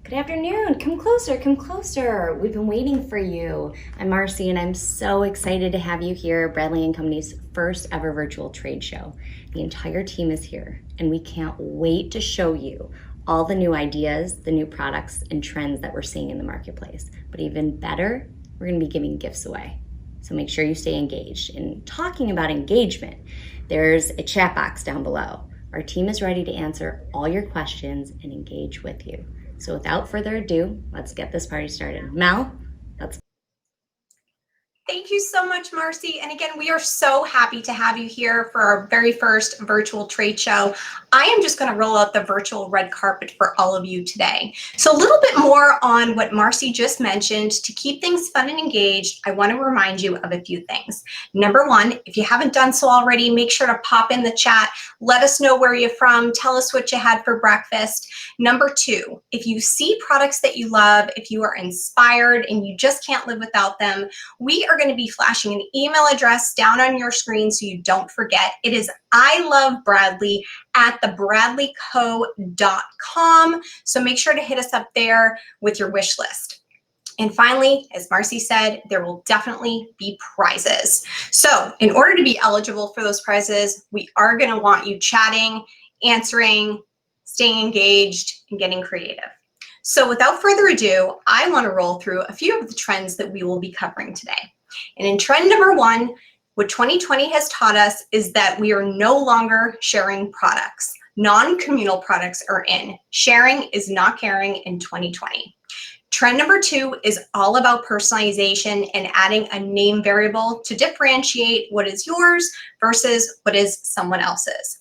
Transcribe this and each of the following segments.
Good afternoon. Come closer, come closer. We've been waiting for you. I'm Marcy, and I'm so excited to have you here at Bradley & Company's first ever virtual trade show. The entire team is here, and we can't wait to show you all the new ideas, the new products, and trends that we're seeing in the marketplace. But even better, we're going to be giving gifts away. So make sure you stay engaged. And talking about engagement, there's a chat box down below. Our team is ready to answer all your questions and engage with you. So without further ado, let's get this party started. Mel, let's. Thank you so much, Marcy. And again, we are so happy to have you here for our very first virtual trade show. I am just going to roll out the virtual red carpet for all of you today. So a little bit more on what Marcy just mentioned. To keep things fun and engaged, I want to remind you of a few things. Number one, if you haven't done so already, make sure to pop in the chat. Let us know where you're from. Tell us what you had for breakfast. Number two, if you see products that you love, if you are inspired and you just can't live without them, we are going to be flashing an email address down on your screen so you don't forget. It is ilovebradley@thebradleyco.com. So make sure to hit us up there with your wish list. And finally, as Marcy said, there will definitely be prizes. So in order to be eligible for those prizes, we are going to want you chatting, answering, staying engaged, and getting creative. So without further ado, I want to roll through a few of the trends that we will be covering today. And in trend number one, what 2020 has taught us is that we are no longer sharing products. Non-communal products are in. Sharing is not caring in 2020. Trend number two is all about personalization and adding a name variable to differentiate what is yours versus what is someone else's.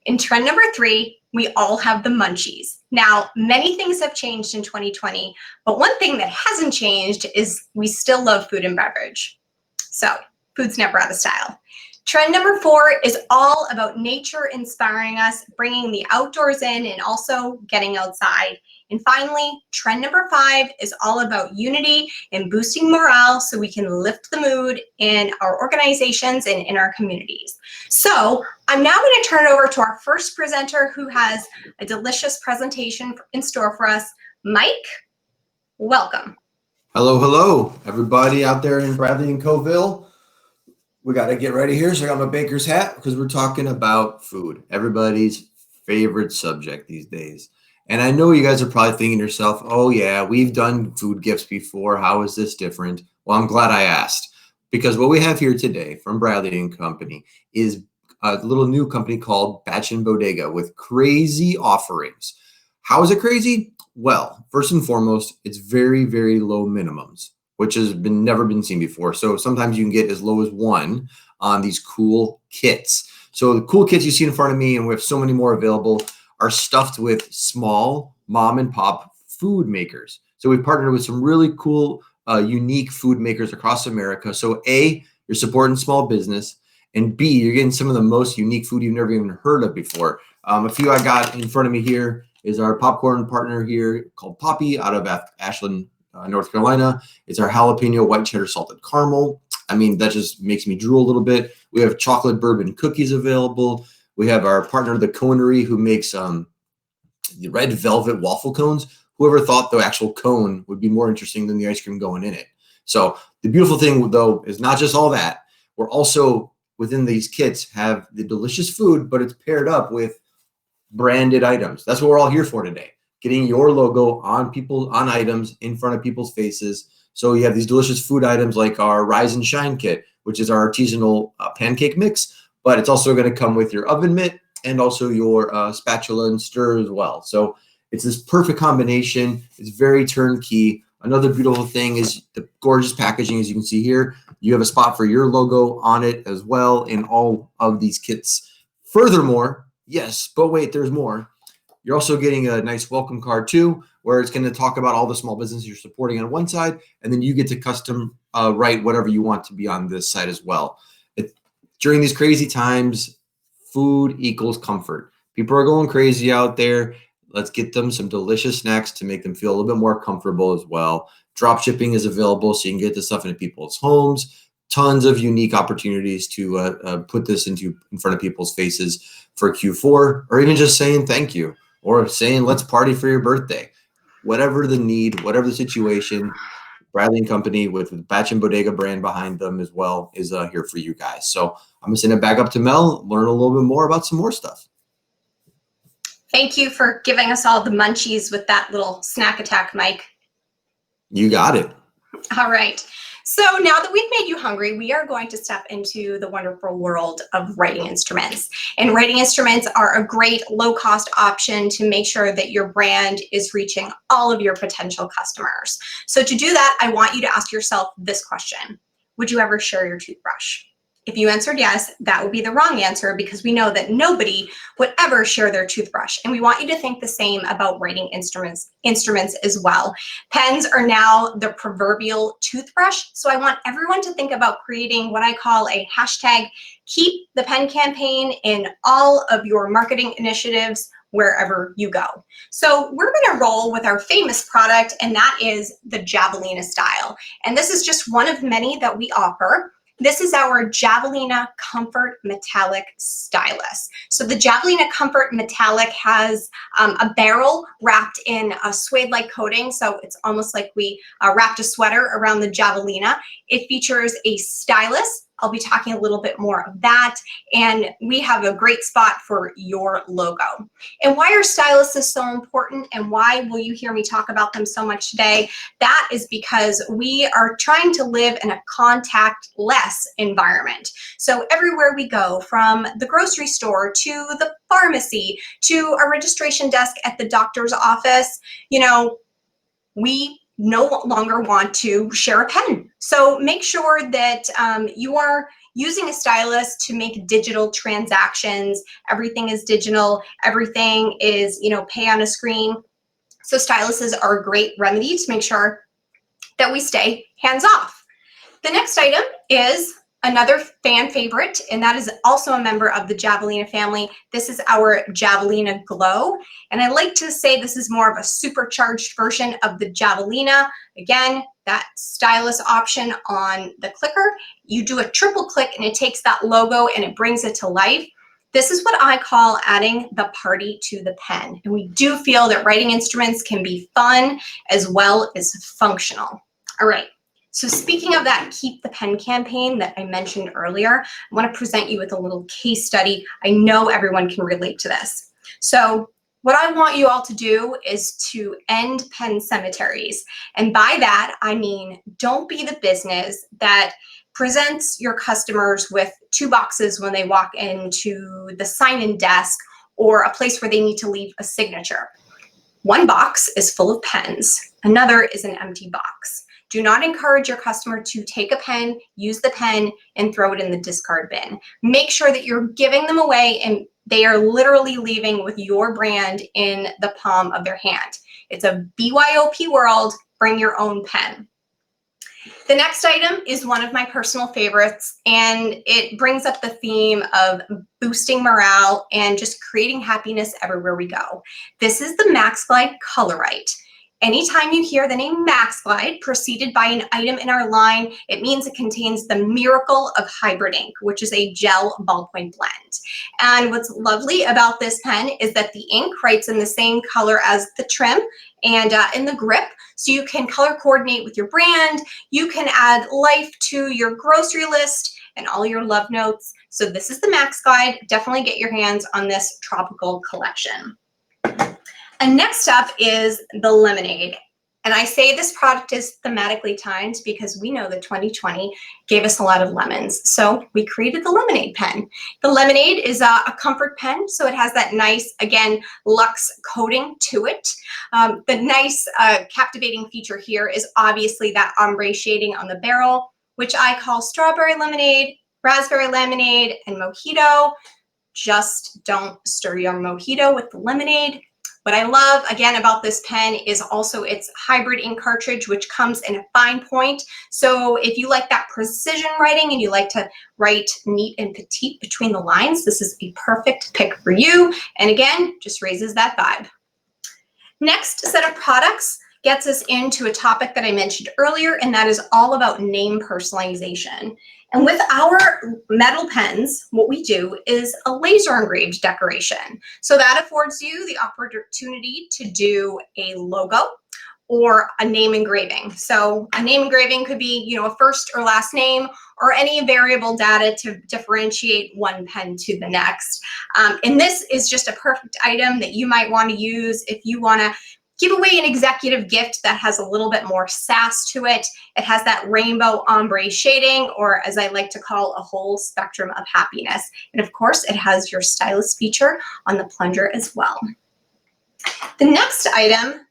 In trend number three, we all have the munchies. Now, many things have changed in 2020, but one thing that hasn't changed is we still love food and beverage. So, food's never out of style. Trend number four is all about nature inspiring us, bringing the outdoors in and also getting outside. And finally, trend number five is all about unity and boosting morale so we can lift the mood in our organizations and in our communities. So I'm now going to turn it over to our first presenter who has a delicious presentation in store for us. Mike, welcome. Hello, everybody out there in Bradley and Coville. We got to get ready here. So I got my baker's hat because we're talking about food, everybody's favorite subject these days. And I know you guys are probably thinking to yourself, oh yeah, we've done food gifts before. How is this different? Well, I'm glad I asked, because what we have here today from Bradley and Company is a little new company called Batch and Bodega with crazy offerings. How is it crazy? Well, first and foremost, it's very, very low minimums, which has never been seen before. So sometimes you can get as low as one on these cool kits. So the cool kits you see in front of me, and we have so many more available, are stuffed with small mom and pop food makers. So we've partnered with some really cool, unique food makers across America. So A, you're supporting small business, and B, you're getting some of the most unique food you've never even heard of before. A few I got in front of me here is our popcorn partner here called Poppy out of Ashland, North Carolina. It's our jalapeno white cheddar salted caramel. I mean, that just makes me drool a little bit. We have chocolate bourbon cookies available. We have our partner, the Conery, who makes the red velvet waffle cones. Whoever thought the actual cone would be more interesting than the ice cream going in it. So the beautiful thing, though, is not just all that. We're also, within these kits, have the delicious food, but it's paired up with branded items. That's what we're all here for today. Getting your logo on items in front of people's faces. So you have these delicious food items like our Rise and Shine kit, which is our artisanal pancake mix, but it's also going to come with your oven mitt and also your spatula and stir as well. So it's this perfect combination. It's very turnkey. Another beautiful thing is the gorgeous packaging, as you can see here. You have a spot for your logo on it as well in all of these kits. Furthermore, yes, but wait, there's more. You're also getting a nice welcome card too, where it's going to talk about all the small businesses you're supporting on one side, and then you get to custom write whatever you want to be on this side as well. During these crazy times, food equals comfort. People are going crazy out there. Let's get them some delicious snacks to make them feel a little bit more comfortable as well. Drop shipping is available, so you can get this stuff into people's homes. Tons of unique opportunities to put this in front of people's faces for Q4, or even just saying thank you, or saying let's party for your birthday. whatever the need, whatever the situation, Bradley and Company with the Batch and Bodega brand behind them as well is here for you guys. So I'm gonna send it back up to Mel, learn a little bit more about some more stuff. Thank you for giving us all the munchies with that little snack attack, Mike. You got it. All right. So now that we've made you hungry, we are going to step into the wonderful world of writing instruments. And writing instruments are a great low-cost option to make sure that your brand is reaching all of your potential customers. So to do that, I want you to ask yourself this question. Would you ever share your toothbrush? If you answered yes, that would be the wrong answer because we know that nobody would ever share their toothbrush. And we want you to think the same about writing instruments as well. Pens are now the proverbial toothbrush. So I want everyone to think about creating what I call a hashtag keep the pen campaign in all of your marketing initiatives wherever you go. So we're gonna roll with our famous product, and that is the Javelina style. And this is just one of many that we offer. This is our Javelina Comfort Metallic Stylus. So the Javelina Comfort Metallic has a barrel wrapped in a suede-like coating, so it's almost like we wrapped a sweater around the Javelina. It features a stylus. I'll be talking a little bit more of that, and we have a great spot for your logo. And why are styluses so important, and why will you hear me talk about them so much today? That is because we are trying to live in a contact-less environment. So everywhere we go, from the grocery store to the pharmacy to a registration desk at the doctor's office, you know, we no longer want to share a pen. So make sure that you are using a stylus to make digital transactions. Everything is digital. Everything is, you know, pay on a screen. So styluses are a great remedy to make sure that we stay hands off. The next item is another fan favorite, and that is also a member of the Javelina family. This is our Javelina Glow. And I like to say this is more of a supercharged version of the Javelina. Again, that stylus option on the clicker, you do a triple click and it takes that logo and it brings it to life. This is what I call adding the party to the pen. And we do feel that writing instruments can be fun as well as functional. All right. So speaking of that Keep the Pen campaign that I mentioned earlier, I want to present you with a little case study. I know everyone can relate to this. So what I want you all to do is to end pen cemeteries. And by that, I mean, don't be the business that presents your customers with 2 boxes when they walk into the sign-in desk or a place where they need to leave a signature. One box is full of pens. Another is an empty box. Do not encourage your customer to take a pen, use the pen, and throw it in the discard bin. Make sure that you're giving them away and they are literally leaving with your brand in the palm of their hand. It's a BYOP world, bring your own pen. The next item is one of my personal favorites, and it brings up the theme of boosting morale and just creating happiness everywhere we go. This is the Max Glide Colorite. Anytime you hear the name Max Glide preceded by an item in our line, it means it contains the miracle of hybrid ink, which is a gel ballpoint blend. And what's lovely about this pen is that the ink writes in the same color as the trim and in the grip, so you can color coordinate with your brand. You can add life to your grocery list and all your love notes. So this is the Max Glide. Definitely get your hands on this tropical collection. And next up is the Lemonade. And I say this product is thematically timed because we know that 2020 gave us a lot of lemons. So we created the Lemonade pen. The Lemonade is a comfort pen, so it has that nice, again, luxe coating to it. The nice captivating feature here is obviously that ombre shading on the barrel, which I call strawberry lemonade, raspberry lemonade, and mojito. Just don't stir your mojito with the lemonade. What I love, again, about this pen is also its hybrid ink cartridge, which comes in a fine point. So if you like that precision writing and you like to write neat and petite between the lines, this is a perfect pick for you. And again, just raises that vibe. Next set of products gets us into a topic that I mentioned earlier, and that is all about name personalization. And with our metal pens, what we do is a laser engraved decoration. So that affords you the opportunity to do a logo or a name engraving. So a name engraving could be, you know, a first or last name or any variable data to differentiate one pen to the next. And this is just a perfect item that you might want to use if you want to give away an executive gift that has a little bit more sass to it. It has that rainbow ombre shading, or as I like to call, a whole spectrum of happiness. And of course, it has your stylus feature on the plunger as well. The next item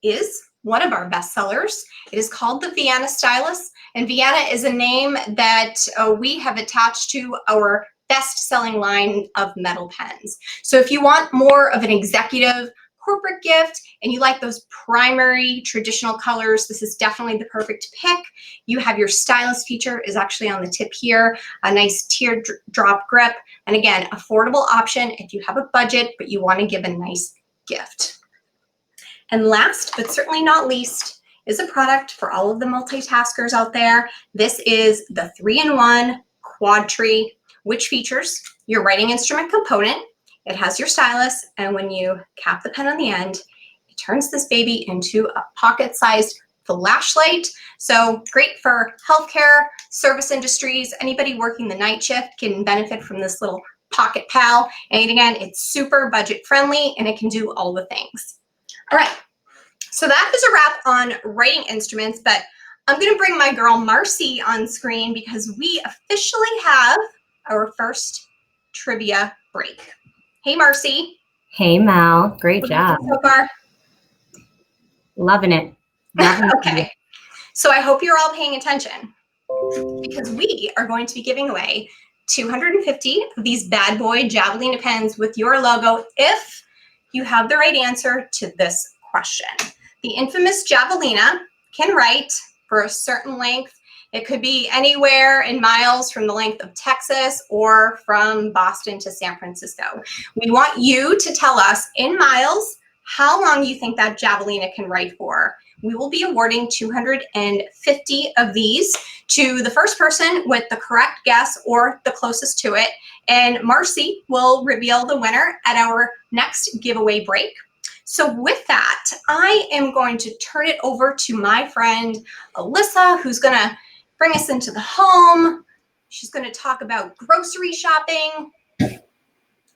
is one of our best sellers. It is called the Vienna Stylus, and Vienna is a name that we have attached to our best-selling line of metal pens. So if you want more of an executive corporate gift and you like those primary traditional colors, this is definitely the perfect pick. You have your stylus feature is actually on the tip here, a nice teardrop grip, and again, affordable option if you have a budget but you want to give a nice gift. And last but certainly not least is a product for all of the multitaskers out there. This is the 3-in-1 Quad Tree, which features your writing instrument component. It has your stylus, and when you cap the pen on the end, it turns this baby into a pocket-sized flashlight. So great for healthcare, service industries, anybody working the night shift can benefit from this little pocket pal. And again, it's super budget friendly and it can do all the things. All right, so that is a wrap on writing instruments, but I'm gonna bring my girl Marcy on screen because we officially have our first trivia break. Hey, Marcy. Hey, Mel. Great job. So far? Loving it. Okay. So I hope you're all paying attention because we are going to be giving away 250 of these bad boy Javelina pens with your logo if you have the right answer to this question. The infamous Javelina can write for a certain length. It could be anywhere in miles from the length of Texas or from Boston to San Francisco. We want you to tell us in miles how long you think that Javelina can write for. We will be awarding 250 of these to the first person with the correct guess or the closest to it. And Marcy will reveal the winner at our next giveaway break. So with that, I am going to turn it over to my friend Alyssa, who's gonna bring us into the home. She's gonna talk about grocery shopping.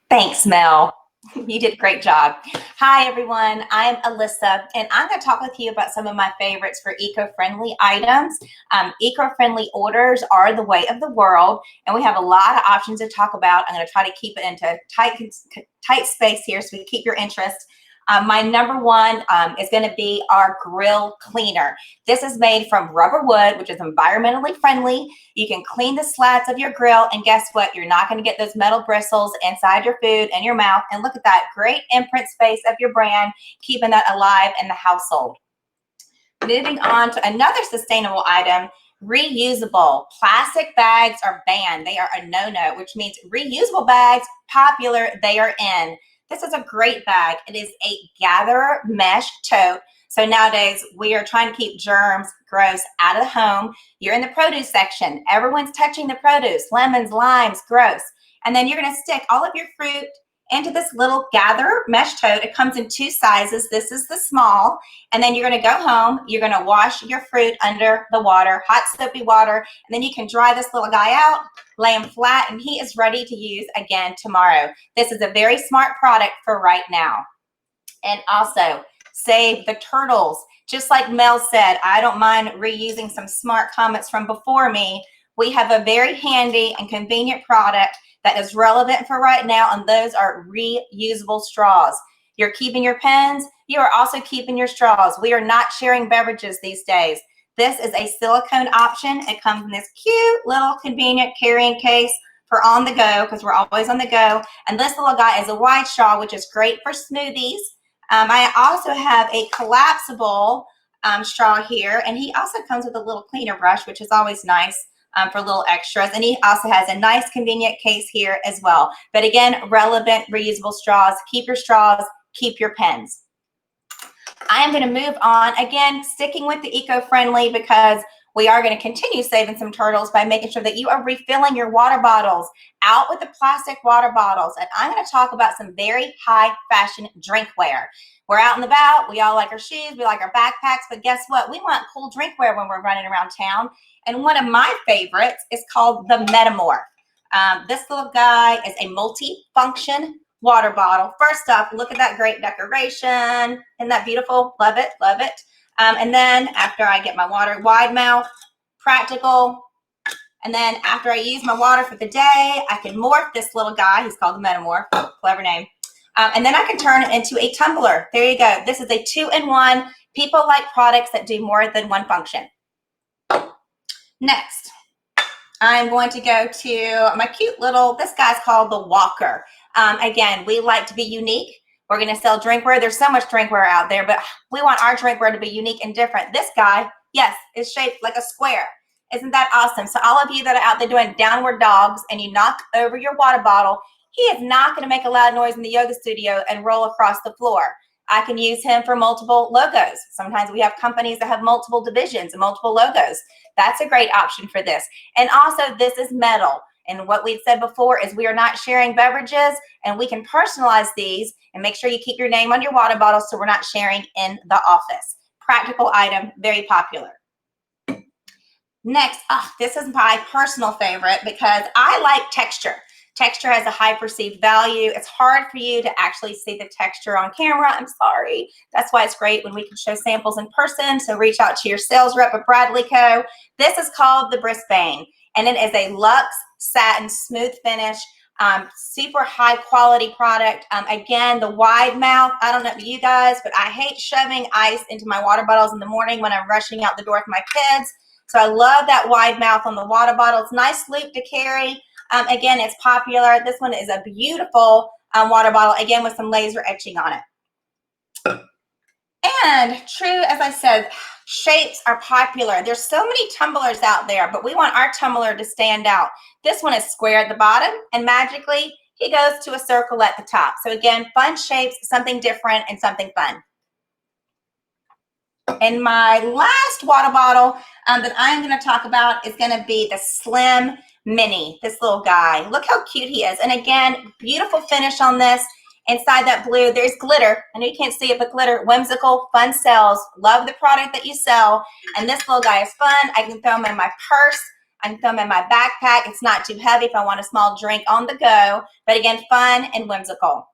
Thanks, Mel. You did a great job. Hi, everyone. I'm Alyssa, and I'm going to talk with you about some of my favorites for eco-friendly items. Eco-friendly orders are the way of the world, and we have a lot of options to talk about. I'm going to try to keep it into tight space here so we keep your interest. My number one is going to be our grill cleaner. This is made from rubber wood, which is environmentally friendly. You can clean the slats of your grill, and guess what? You're not going to get those metal bristles inside your food and your mouth. And look at that great imprint space of your brand, keeping that alive in the household. Moving on to another sustainable item, reusable. Plastic bags are banned. They are a no-no, which means reusable bags, popular, they are in. This is a great bag. It is a gatherer mesh tote. So nowadays we are trying to keep germs, gross, out of the home. You're in the produce section. Everyone's touching the produce, lemons, limes, gross. And then you're gonna stick all of your fruit into this little gatherer mesh tote. It comes in 2 sizes. This is the small. And then you're gonna go home. You're gonna wash your fruit under the water, hot soapy water. And then you can dry this little guy out, lay him flat, and he is ready to use again tomorrow. This is a very smart product for right now. And also, save the turtles. Just like Mel said, I don't mind reusing some smart comments from before me. We have a very handy and convenient product that is relevant for right now, and those are reusable straws. You're keeping your pens, you are also keeping your straws. We are not sharing beverages these days. This is a silicone option. It comes in this cute little convenient carrying case for on the go, because we're always on the go. And this little guy is a wide straw, which is great for smoothies. I also have a collapsible straw here, and he also comes with a little cleaner brush, which is always nice for little extras. And he also has a nice convenient case here as well. But again, relevant reusable straws. Keep your straws, keep your pens. I am going to move on, again, sticking with the eco-friendly, because we are going to continue saving some turtles by making sure that you are refilling your water bottles. Out with the plastic water bottles. And I'm going to talk about some very high fashion drinkware. We're out and about. We all like our shoes. We like our backpacks. But guess what? We want cool drinkware when we're running around town. And one of my favorites is called the Metamorph. This little guy is a multi-function water bottle. First off, look at that great decoration. Isn't that beautiful? Love it, love it. And then after I get my water, wide mouth, practical. And then after I use my water for the day, I can morph this little guy. He's called the Metamorph. Clever name. And then I can turn it into a tumbler. There you go. This is a 2-in-1. People like products that do more than one function. Next, I'm going to go to my cute little, this guy's called the Walker. Again, we like to be unique. We're going to sell drinkware. There's so much drinkware out there, but we want our drinkware to be unique and different. This guy, yes, is shaped like a square. Isn't that awesome? So all of you that are out there doing downward dogs and you knock over your water bottle, he is not going to make a loud noise in the yoga studio and roll across the floor. I can use him for multiple logos. Sometimes we have companies that have multiple divisions and multiple logos. That's a great option for this. And also, this is metal. And what we've said before is we are not sharing beverages, and we can personalize these and make sure you keep your name on your water bottle so we're not sharing in the office. Practical item, very popular. Next, this is my personal favorite because I like texture. Texture has a high perceived value. It's hard for you to actually see the texture on camera. I'm sorry. That's why it's great when we can show samples in person. So reach out to your sales rep at Bradley Co. This is called the Brisbane, and it is a luxe satin smooth finish, super high quality product. Again, the wide mouth, I don't know about you guys, but I hate shoving ice into my water bottles in the morning when I'm rushing out the door with my kids. So I love that wide mouth on the water bottle. It's nice loop to carry. Again, it's popular. This one is a beautiful water bottle, again, with some laser etching on it. And true, as I said, shapes are popular. There's so many tumblers out there, but we want our tumbler to stand out. This one is square at the bottom, and magically, he goes to a circle at the top. So again, fun shapes, something different and something fun. And my last water bottle that I'm going to talk about is going to be the Slim Mini, this little guy. Look how cute he is. And again, beautiful finish on this. Inside that blue, there's glitter. I know you can't see it, but glitter, whimsical, fun sells. Love the product that you sell. And this little guy is fun. I can throw him in my purse. I can throw him in my backpack. It's not too heavy if I want a small drink on the go. But again, fun and whimsical.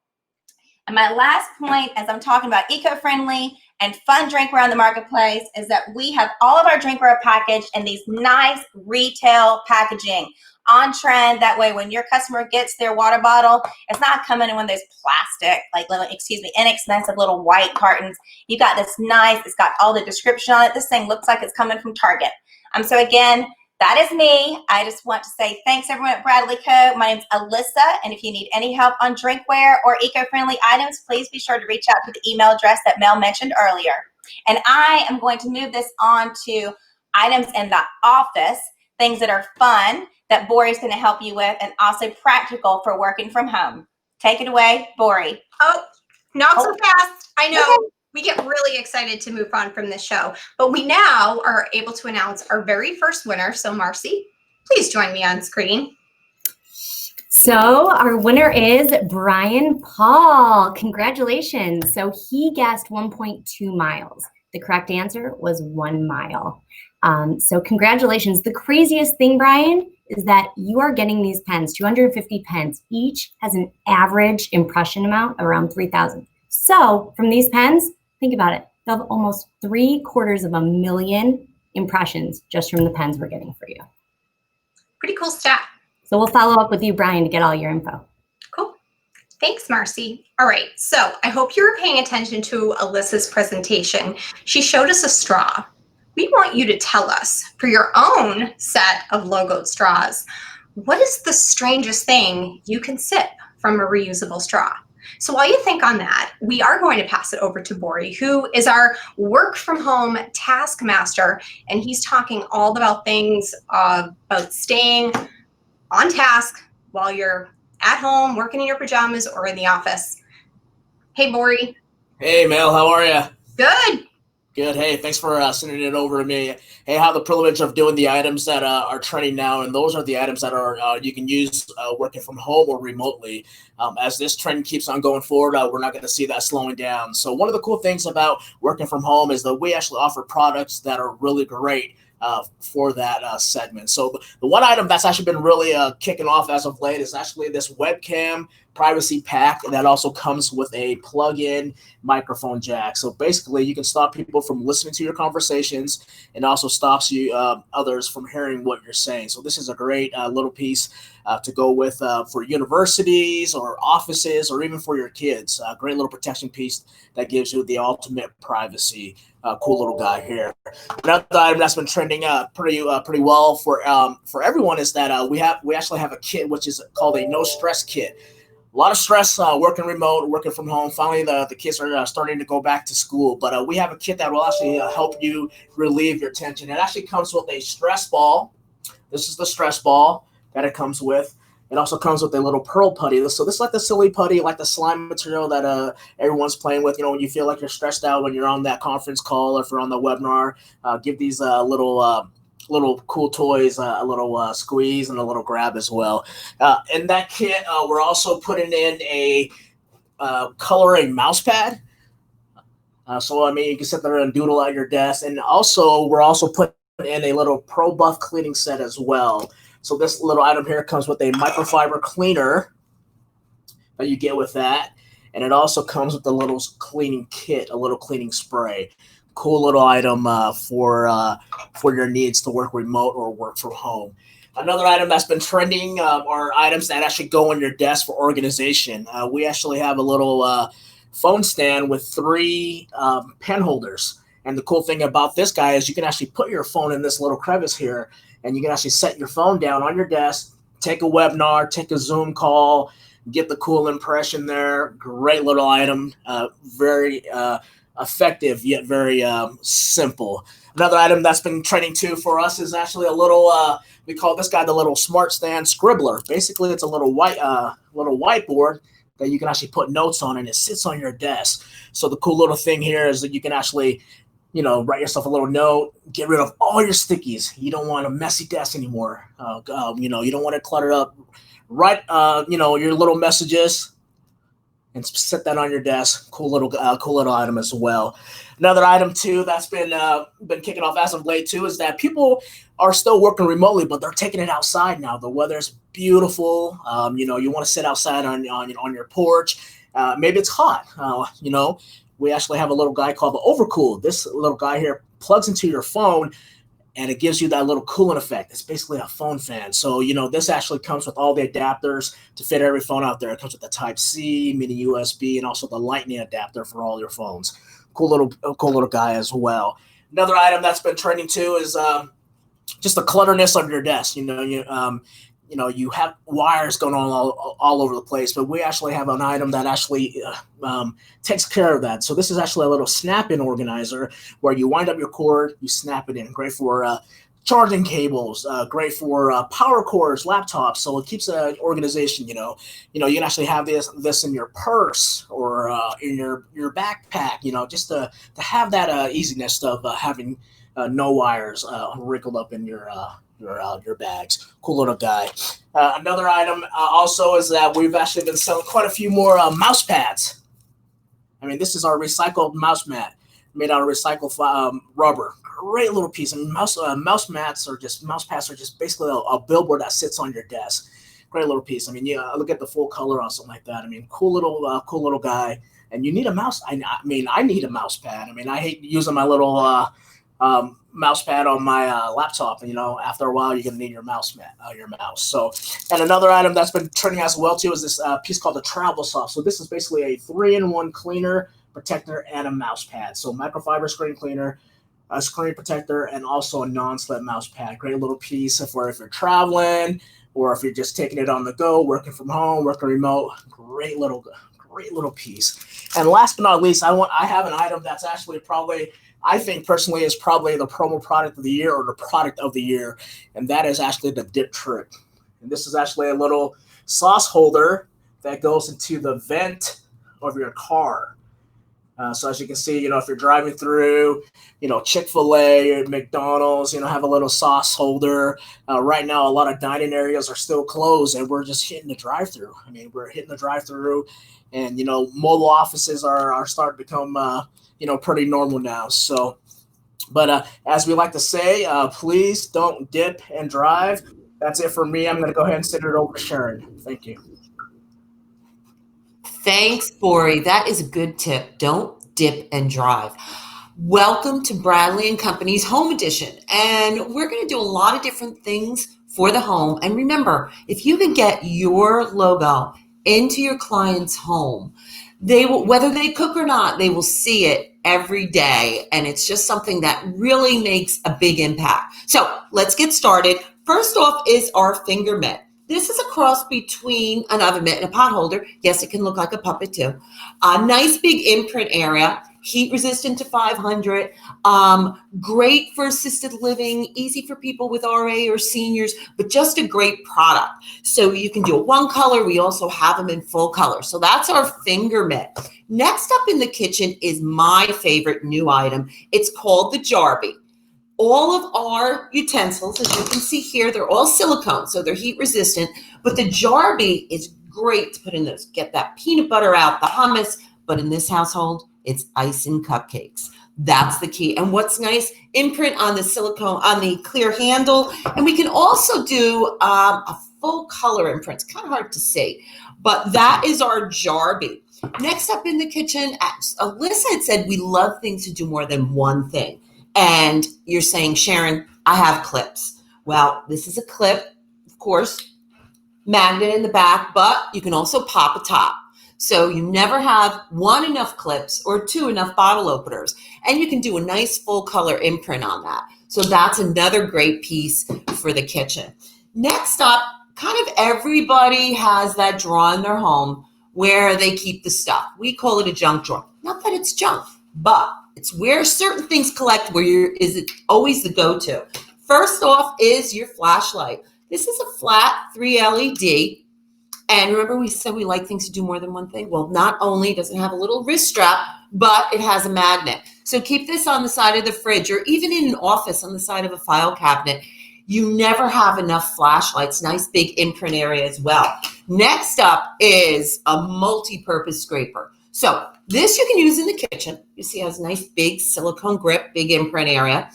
And my last point, as I'm talking about eco-friendly and fun drinkware on the marketplace, is that we have all of our drinkware packaged in these nice retail packaging on trend. That way, when your customer gets their water bottle, it's not coming in one of those plastic, inexpensive little white cartons. You got this nice, it's got all the description on it. This thing looks like it's coming from Target. So again, that is me. I just want to say thanks everyone at Bradley Co. My name's Alyssa, and if you need any help on drinkware or eco-friendly items, please be sure to reach out to the email address that Mel mentioned earlier. And I am going to move this on to items in the office, things that are fun, that Bori's going to help you with, and also practical for working from home. Take it away, Bori. Oh, not so fast. I know. Okay. We get really excited to move on from this show, but we now are able to announce our very first winner. So Marcy, please join me on screen. So our winner is Brian Paul. Congratulations. So he guessed 1.2 miles. The correct answer was 1 mile. So congratulations. The craziest thing, Brian, is that you are getting these pens, 250 pens. Each has an average impression amount around 3,000. So from these pens, think about it. They'll have almost 750,000 impressions just from the pens we're getting for you. Pretty cool stat. So we'll follow up with you, Brian, to get all your info. Cool. Thanks, Marcy. All right. So I hope you were paying attention to Alyssa's presentation. She showed us a straw. We want you to tell us, for your own set of logoed straws, what is the strangest thing you can sip from a reusable straw? So while you think on that, we are going to pass it over to Bori, who is our work from home taskmaster, and he's talking all about things about staying on task while you're at home, working in your pajamas, or in the office. Hey, Bori. Hey, Mel, how are you? Good. Good. Hey, thanks for sending it over to me. Hey, I have the privilege of doing the items that are trending now, and those are the items that are you can use working from home or remotely. As this trend keeps on going forward, we're not going to see that slowing down. So one of the cool things about working from home is that we actually offer products that are really great for that segment. So the one item that's actually been really kicking off as of late is actually this webcam privacy pack that also comes with a plug-in microphone jack. So basically, you can stop people from listening to your conversations, and also stops you others from hearing what you're saying. So this is a great little piece to go with for universities or offices, or even for your kids. A great little protection piece that gives you the ultimate privacy. Cool little guy here. Another item that's been trending pretty well for everyone is that we actually have a kit which is called a no stress kit. A lot of stress working remote, working from home. Finally, the kids are starting to go back to school. But we have a kit that will actually help you relieve your tension. It actually comes with a stress ball. This is the stress ball that it comes with. It also comes with a little pearl putty. So this is like the silly putty, like the slime material that everyone's playing with. When you feel like you're stressed out when you're on that conference call or if you're on the webinar, give these little cool toys, a little squeeze and a little grab as well. In that kit, we're also putting in a coloring mouse pad. So you can sit there and doodle at your desk. And also, we're also putting in a little Pro Buff cleaning set as well. So this little item here comes with a microfiber cleaner that you get with that. And it also comes with a little cleaning kit, a little cleaning spray. Cool little item for your needs to work remote or work from home. Another item that's been trending are items that actually go on your desk for organization. We actually have a little phone stand with 3 pen holders. And the cool thing about this guy is you can actually put your phone in this little crevice here, and you can actually set your phone down on your desk, take a webinar, take a Zoom call, get the cool impression there. Great little item, very effective yet very simple. Another item that's been trending too for us is actually a little we call this guy the little smart stand scribbler. Basically, it's a little whiteboard that you can actually put notes on, and it sits on your desk. So the cool little thing here is that you can actually write yourself a little note, get rid of all your stickies. You don't want a messy desk anymore. You don't want it cluttered up. Write your little messages and set that on your desk. Cool little item as well. Another item too that's been kicking off as of late too is that people are still working remotely, but they're taking it outside now. The weather's beautiful. You want to sit outside on your porch. Maybe it's hot. We actually have a little guy called the Overcool. This little guy here plugs into your phone, and it gives you that little cooling effect. It's basically a phone fan. So, this actually comes with all the adapters to fit every phone out there. It comes with the Type-C, mini USB, and also the Lightning adapter for all your phones. Cool little guy as well. Another item that's been trending too is just the clutterness of your desk. You have wires going on all over the place, but we actually have an item that actually takes care of that. So this is actually a little snap-in organizer where you wind up your cord, you snap it in. Great for charging cables, great for power cords, laptops. So it keeps organization. You can actually have this in your purse or in your backpack. Just to have that easiness of having no wires wrinkled up in your bags. Cool little guy. Another item also is that we've actually been selling quite a few more mouse pads. This is our recycled mouse mat made out of recycled rubber. Great little piece. Mouse pads are just basically a billboard that sits on your desk. Great little piece. Look at the full color on something like that. Cool little guy. And you need a mouse. I need a mouse pad. I hate using my little mouse pad on my laptop. After a while, you're gonna need your mouse. So, and another item that's been trending as well too is this piece called the Travel Soft. So this is basically a 3-in-1 cleaner, protector, and a mouse pad. So microfiber screen cleaner, a screen protector, and also a non-slip mouse pad. Great little piece if you're traveling or if you're just taking it on the go, working from home, working remote. Great little piece. And last but not least, I have an item that's actually probably, I think personally, is probably the promo product of the year or the product of the year, and that is actually the dip trick. And this is actually a little sauce holder that goes into the vent of your car. So as you can see, if you're driving through, Chick-fil-A or McDonald's, have a little sauce holder. Right now, a lot of dining areas are still closed, and we're just hitting the drive-through. I mean, we're hitting the drive-through, and mobile offices are starting to become pretty normal now. So, but as we like to say, please don't dip and drive. That's it for me. I'm going to go ahead and send it over to Sharon. Thank you. Thanks, Bori. That is a good tip. Don't dip and drive. Welcome to Bradley and Company's Home Edition. And we're going to do a lot of different things for the home. And remember, if you can get your logo into your client's home, they will, whether they cook or not, they will see it every day. And it's just something that really makes a big impact. So let's get started. First off is our finger mitt. This is a cross between an oven mitt and a pot holder. Yes, it can look like a puppet too. A nice big imprint area, heat resistant to 500, great for assisted living, easy for people with RA or seniors, but just a great product. So you can do a one color. We also have them in full color. So that's our finger mitt. Next up in the kitchen is my favorite new item. It's called the Jarby. All of our utensils, as you can see here, they're all silicone, so they're heat resistant, but the Jarby is great to put in those. Get that peanut butter out, the hummus, but in this household, it's ice and cupcakes. That's the key. And what's nice, imprint on the silicone, on the clear handle, and we can also do a full color imprint. It's kind of hard to see, but that is our Jarby. Next up in the kitchen, as Alyssa had said, we love things to do more than one thing. And you're saying, Sharon, I have clips. Well, this is a clip, of course, magnet in the back, but you can also pop a top. So you never have one enough clips or two enough bottle openers. And you can do a nice full color imprint on that. So that's another great piece for the kitchen. Next up, kind of everybody has that drawer in their home where they keep the stuff. We call it a junk drawer. Not that it's junk, but it's where certain things collect, is it always the go-to. First off is your flashlight. This is a flat 3 LED. And remember we said we like things to do more than one thing? Well, not only does it have a little wrist strap, but it has a magnet. So keep this on the side of the fridge or even in an office on the side of a file cabinet. You never have enough flashlights. Nice big imprint area as well. Next up is a multi-purpose scraper. So this you can use in the kitchen. You see it has a nice big silicone grip, big imprint area.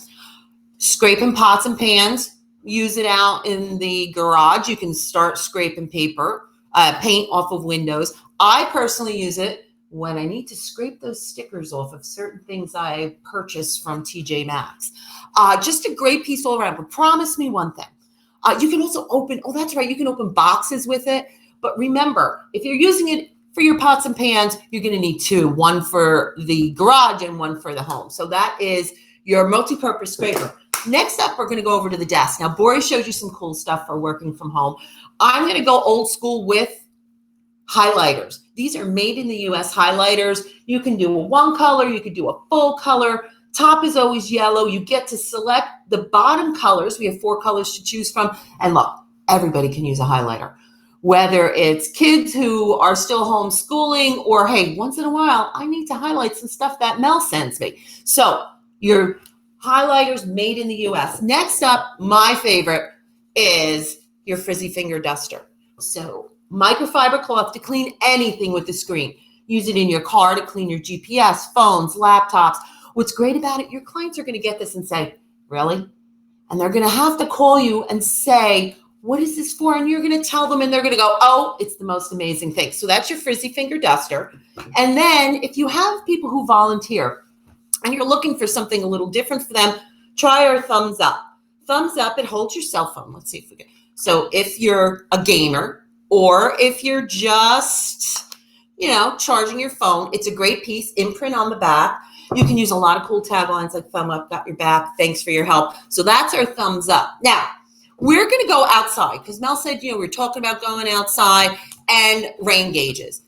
Scraping pots and pans. Use it out in the garage. You can start scraping paint off of windows. I personally use it when I need to scrape those stickers off of certain things I purchased from TJ Maxx. Just a great piece all around. But promise me one thing. You can also open, oh, that's right, you can open boxes with it. But remember, if you're using it for your pots and pans, you're going to need two, one for the garage and one for the home. So that is your multi-purpose scraper. Next up, we're going to go over to the desk. Now, Bori showed you some cool stuff for working from home. I'm going to go old school with highlighters. These are made in the US highlighters. You can do a one color, you could do a full color. Top is always yellow. You get to select the bottom colors. We have 4 colors to choose from. And look, everybody can use a highlighter. Whether it's kids who are still homeschooling or, hey, once in a while, I need to highlight some stuff that Mel sends me. So your highlighters made in the US. Next up, my favorite is your frizzy finger duster. So microfiber cloth to clean anything with the screen. Use it in your car to clean your GPS, phones, laptops. What's great about it, your clients are going to get this and say, really? And they're going to have to call you and say, what is this for? And you're going to tell them and they're going to go, oh, it's the most amazing thing. So that's your frizzy finger duster. And then if you have people who volunteer and you're looking for something a little different for them, try our thumbs up. Thumbs up, it holds your cell phone. Let's see if we can. So if you're a gamer or if you're just, charging your phone, it's a great piece, imprint on the back. You can use a lot of cool taglines like thumb up, got your back, thanks for your help. So that's our thumbs up. Now, we're going to go outside because Mel said, we're talking about going outside and rain gauges.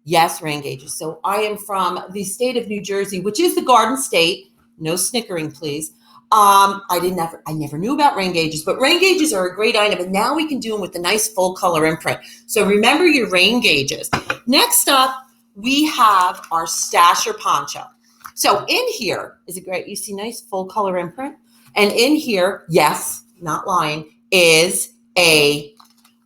Yes, rain gauges. So I am from the state of New Jersey, which is the Garden State. No snickering, please. I never knew about rain gauges, but rain gauges are a great item. And now we can do them with the nice full color imprint. So remember your rain gauges. Next up, we have our stasher poncho. So in here, is it great? You see nice full color imprint. And in here, yes, not lying, is a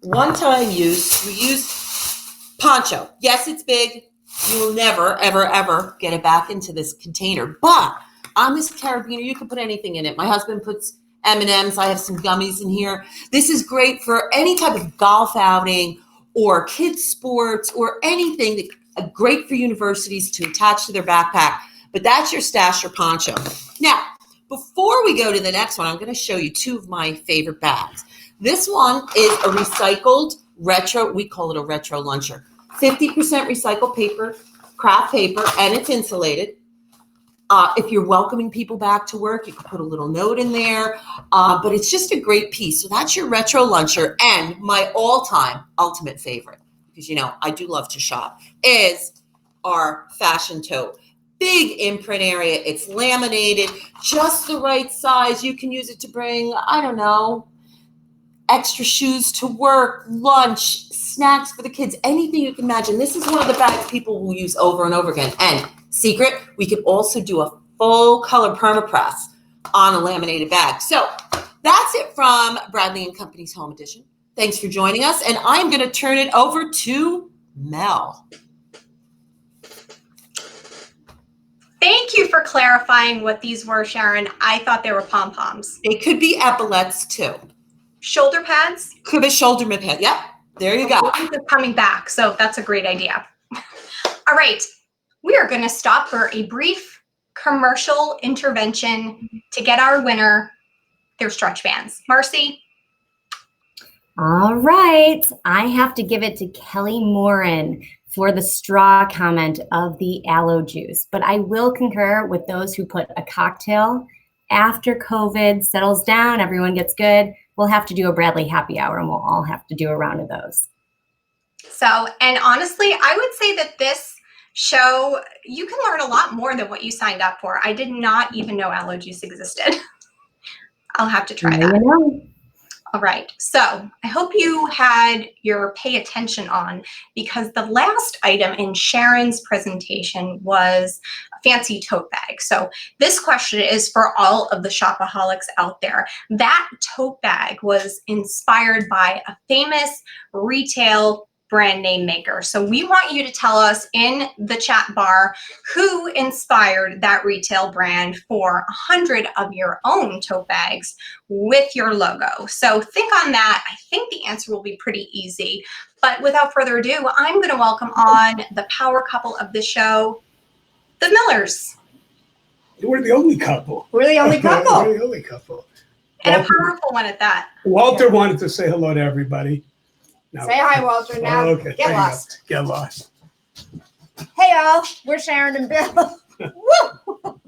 one-time use, reuse poncho. Yes, it's big. You will never, ever, ever get it back into this container. But on this carabiner, you can put anything in it. My husband puts M&Ms. I have some gummies in here. This is great for any type of golf outing or kids sports or anything that great for universities to attach to their backpack. But that's your stasher poncho. Now, before we go to the next one, I'm going to show you two of my favorite bags. This one is a recycled retro, we call it a retro luncher. 50% recycled paper, craft paper, and it's insulated. If you're welcoming people back to work, you can put a little note in there, but it's just a great piece. So that's your retro luncher. And my all-time ultimate favorite, because you know I do love to shop, is our fashion tote. Big imprint area. It's laminated, just the right size. You can use it to bring, I don't know, extra shoes to work, lunch, snacks for the kids, anything you can imagine. This is one of the bags people will use over and over again. And secret, we could also do a full color permapress on a laminated bag. So that's it from Bradley and Company's Home Edition. Thanks for joining us. And I'm going to turn it over to Mel. Thank you for clarifying what these were, Sharon. I thought they were pom-poms. It could be epaulets too. Shoulder pads? Could be shoulder pad. Yep. There you go. They're coming back, so that's a great idea. All right. We are going to stop for a brief commercial intervention to get our winner their stretch bands. Marcy? All right. I have to give it to Kelly Morin for the straw comment of the aloe juice, but I will concur with those who put a cocktail after COVID settles down, everyone gets good. We'll have to do a Bradley happy hour and we'll all have to do a round of those. So, and honestly, I would say that this show, you can learn a lot more than what you signed up for. I did not even know aloe juice existed. I'll have to try that. You know. All right, so I hope you had your pay attention on, because the last item in Sharon's presentation was a fancy tote bag. So this question is for all of the shopaholics out there. That tote bag was inspired by a famous retail brand name maker. So we want you to tell us in the chat bar who inspired that retail brand for 100 of your own tote bags with your logo. So think on that. I think the answer will be pretty easy. But without further ado, I'm going to welcome on the power couple of the show, the Millers. We're the only couple. We're the only couple. We're the only couple. And Walter, a powerful one at that. Walter wanted to say hello to everybody. No. Say hi, Walter. Now Okay, get there you lost. go. Get lost. Hey, y'all. We're Sharon and Bill. Woo!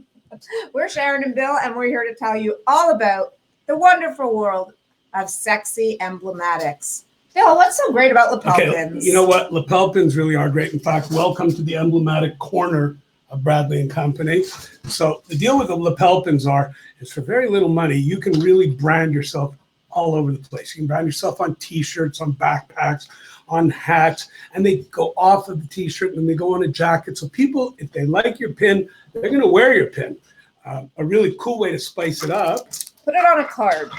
We're Sharon and Bill, and we're here to tell you all about the wonderful world of sexy emblematics. Bill, what's so great about lapel pins? You know what? Lapel pins really are great. In fact, welcome to the emblematic corner of Bradley and Company. So the deal with the lapel pins is for very little money, you can really brand yourself all over the place. You can brand yourself on t-shirts, on backpacks, on hats, and they go off of the t-shirt and they go on a jacket. So people, if they like your pin, they're going to wear your pin. A really cool way to spice it up. Put it on a card.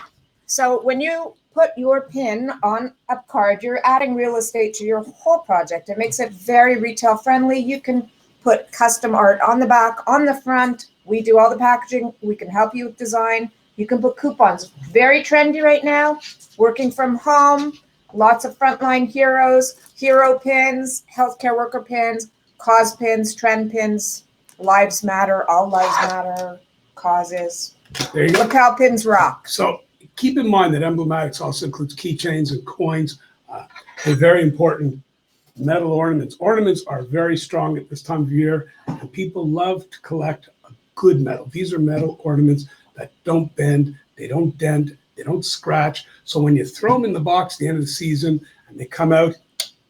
So when you put your pin on a card, you're adding real estate to your whole project. It makes it very retail friendly. You can put custom art on the back, on the front. We do all the packaging. We can help you with design. You can put coupons. Very trendy right now. Working from home. Lots of frontline heroes, hero pins, healthcare worker pins, cause pins, trend pins, lives matter, all lives matter, causes. There you go. Lapel pins rock. So keep in mind that emblematics also includes keychains and coins. They're very important. Metal ornaments. Ornaments are very strong at this time of year, and people love to collect a good metal. These are metal ornaments that don't bend, they don't dent, they don't scratch. So when you throw them in the box at the end of the season and they come out,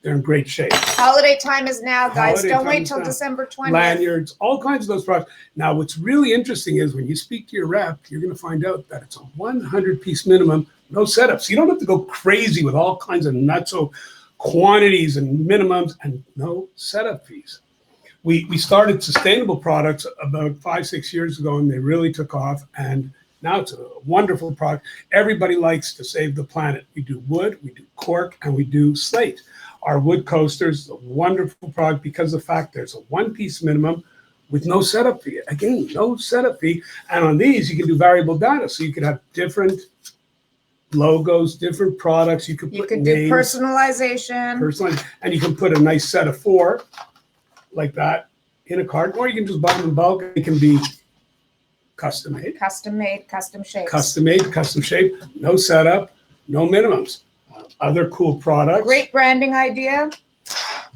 they're in great shape. Holiday time is now, guys. Holiday Don't time wait is till now. December 20th. Lanyards, all kinds of those products. Now, what's really interesting is when you speak to your rep, you're going to find out that it's a 100-piece minimum, no setups. You don't have to go crazy with all kinds of nutso quantities and minimums and no setup fees. we started sustainable products about 5-6 years ago, and they really took off. And now it's a wonderful product. Everybody likes to save the planet. We do wood, we do cork, and we do slate. Our wood coasters, a wonderful product because of the fact there's a one-piece minimum with no setup fee. Again, no setup fee. And on these, you can do variable data. So you could have different logos, different products. You could You put can do names, personalization. and you can put a nice set of 4 like that in a cart, or you can just buy them in bulk. It can be custom made, Custom made, custom shapes. custom made, custom shape, no setup, no minimums. Other cool products. Great branding idea.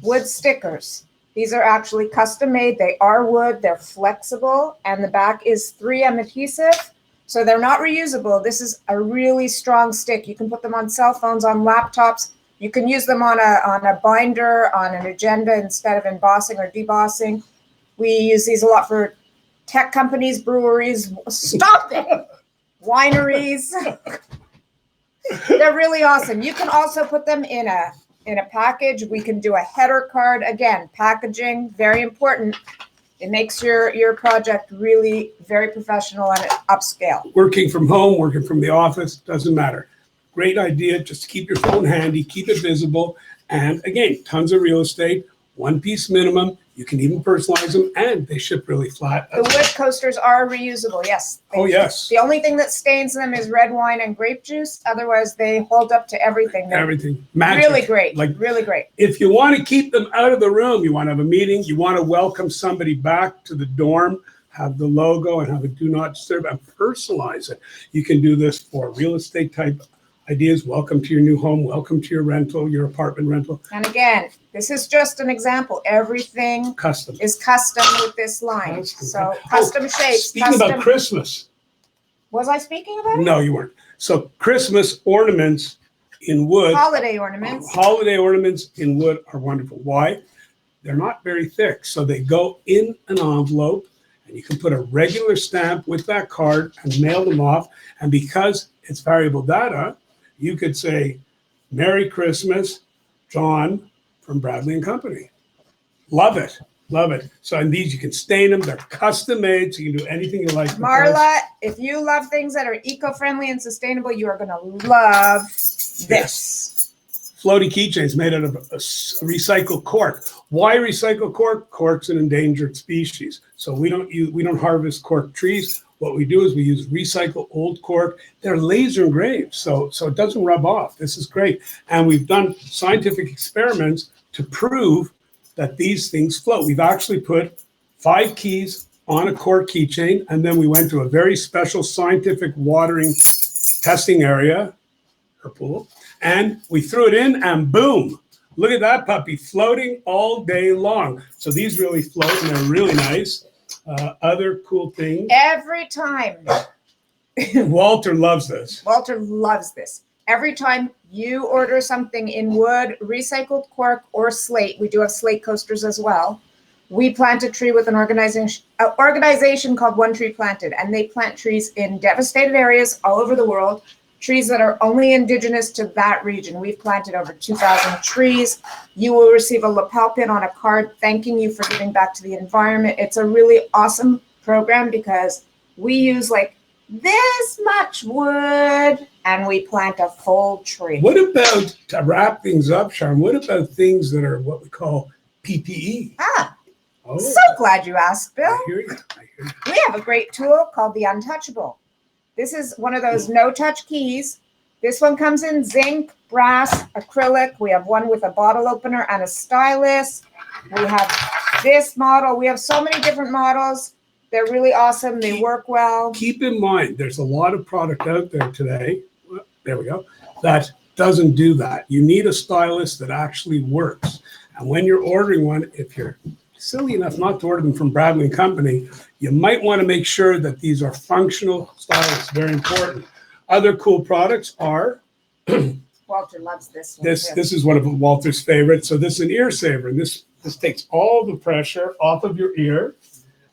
Wood stickers. These are actually custom made. They are wood. They're flexible, and the back is 3M adhesive. So they're not reusable. This is a really strong stick. You can put them on cell phones, on laptops. You can use them on a binder, on an agenda instead of embossing or debossing. We use these a lot for tech companies, breweries. Stop it! Wineries. They're really awesome. You can also put them in a package. We can do a header card. Again, packaging, very important. It makes your project really very professional and upscale. Working from home, working from the office, doesn't matter. Great idea, just to keep your phone handy, keep it visible. And again, tons of real estate, one-piece minimum. You can even personalize them, and they ship really flat. The wood coasters are reusable, yes. Oh, yes. The only thing that stains them is red wine and grape juice. Otherwise, they hold up to everything. They're Everything. Magic. really great, really great. If you want to keep them out of the room, you want to have a meeting, you want to welcome somebody back to the dorm, have the logo and have a do not disturb and personalize it. You can do this for real estate type ideas. Welcome to your new home. Welcome to your rental, your apartment rental. And again, this is just an example. Everything Custom. is custom with this line. Custom. So custom shapes. Speaking about Christmas. Was I speaking about it? No, you weren't. So Christmas ornaments in wood. Holiday ornaments. Holiday ornaments in wood are wonderful. Why? They're not very thick. So they go in an envelope, and you can put a regular stamp with that card and mail them off. And because it's variable data, you could say, Merry Christmas, John from Bradley and Company. Love it. Love it. So in these, you can stain them. They're custom made, so you can do anything you like. Marla, if you love things that are eco-friendly and sustainable, you are going to love this. Yes. Floaty keychains made out of a recycled cork. Why recycle cork? Cork's an endangered species. So we don't harvest cork trees. What we do is we use recycled old cork. They're laser engraved, so it doesn't rub off. This is great. And we've done scientific experiments to prove that these things float. We've actually put 5 keys on a cork keychain, and then we went to a very special scientific watering testing area, or pool, and we threw it in, and boom, look at that puppy floating all day long. So these really float, and they're really nice. Other cool things. Every time. Walter loves this. Walter loves this. Every time you order something in wood, recycled cork, or slate, we do have slate coasters as well. We plant a tree with an organization called One Tree Planted, and they plant trees in devastated areas all over the world, trees that are only indigenous to that region. We've planted over 2,000 trees. You will receive a lapel pin on a card thanking you for giving back to the environment. It's a really awesome program because we use like this much wood and we plant a full tree. What about, to wrap things up, Sharon, what about things that are what we call PPE? Oh, So glad you asked, Bill. I hear you. We have a great tool called the Untouchable. This is one of those no-touch keys. This one comes in zinc, brass, acrylic. We have one with a bottle opener and a stylus. We have this model. We have so many different models. They're really awesome. They work well. Keep in mind, there's a lot of product out there today, there we go, that doesn't do that. You need a stylus that actually works. And when you're ordering one, if you're silly enough not to order them from Bradley and Company, you might want to make sure that these are functional stylists. Very important. Other cool products are Walter loves this one. this is one of Walter's favorites. So this is an ear saver, and this takes all the pressure off of your ear,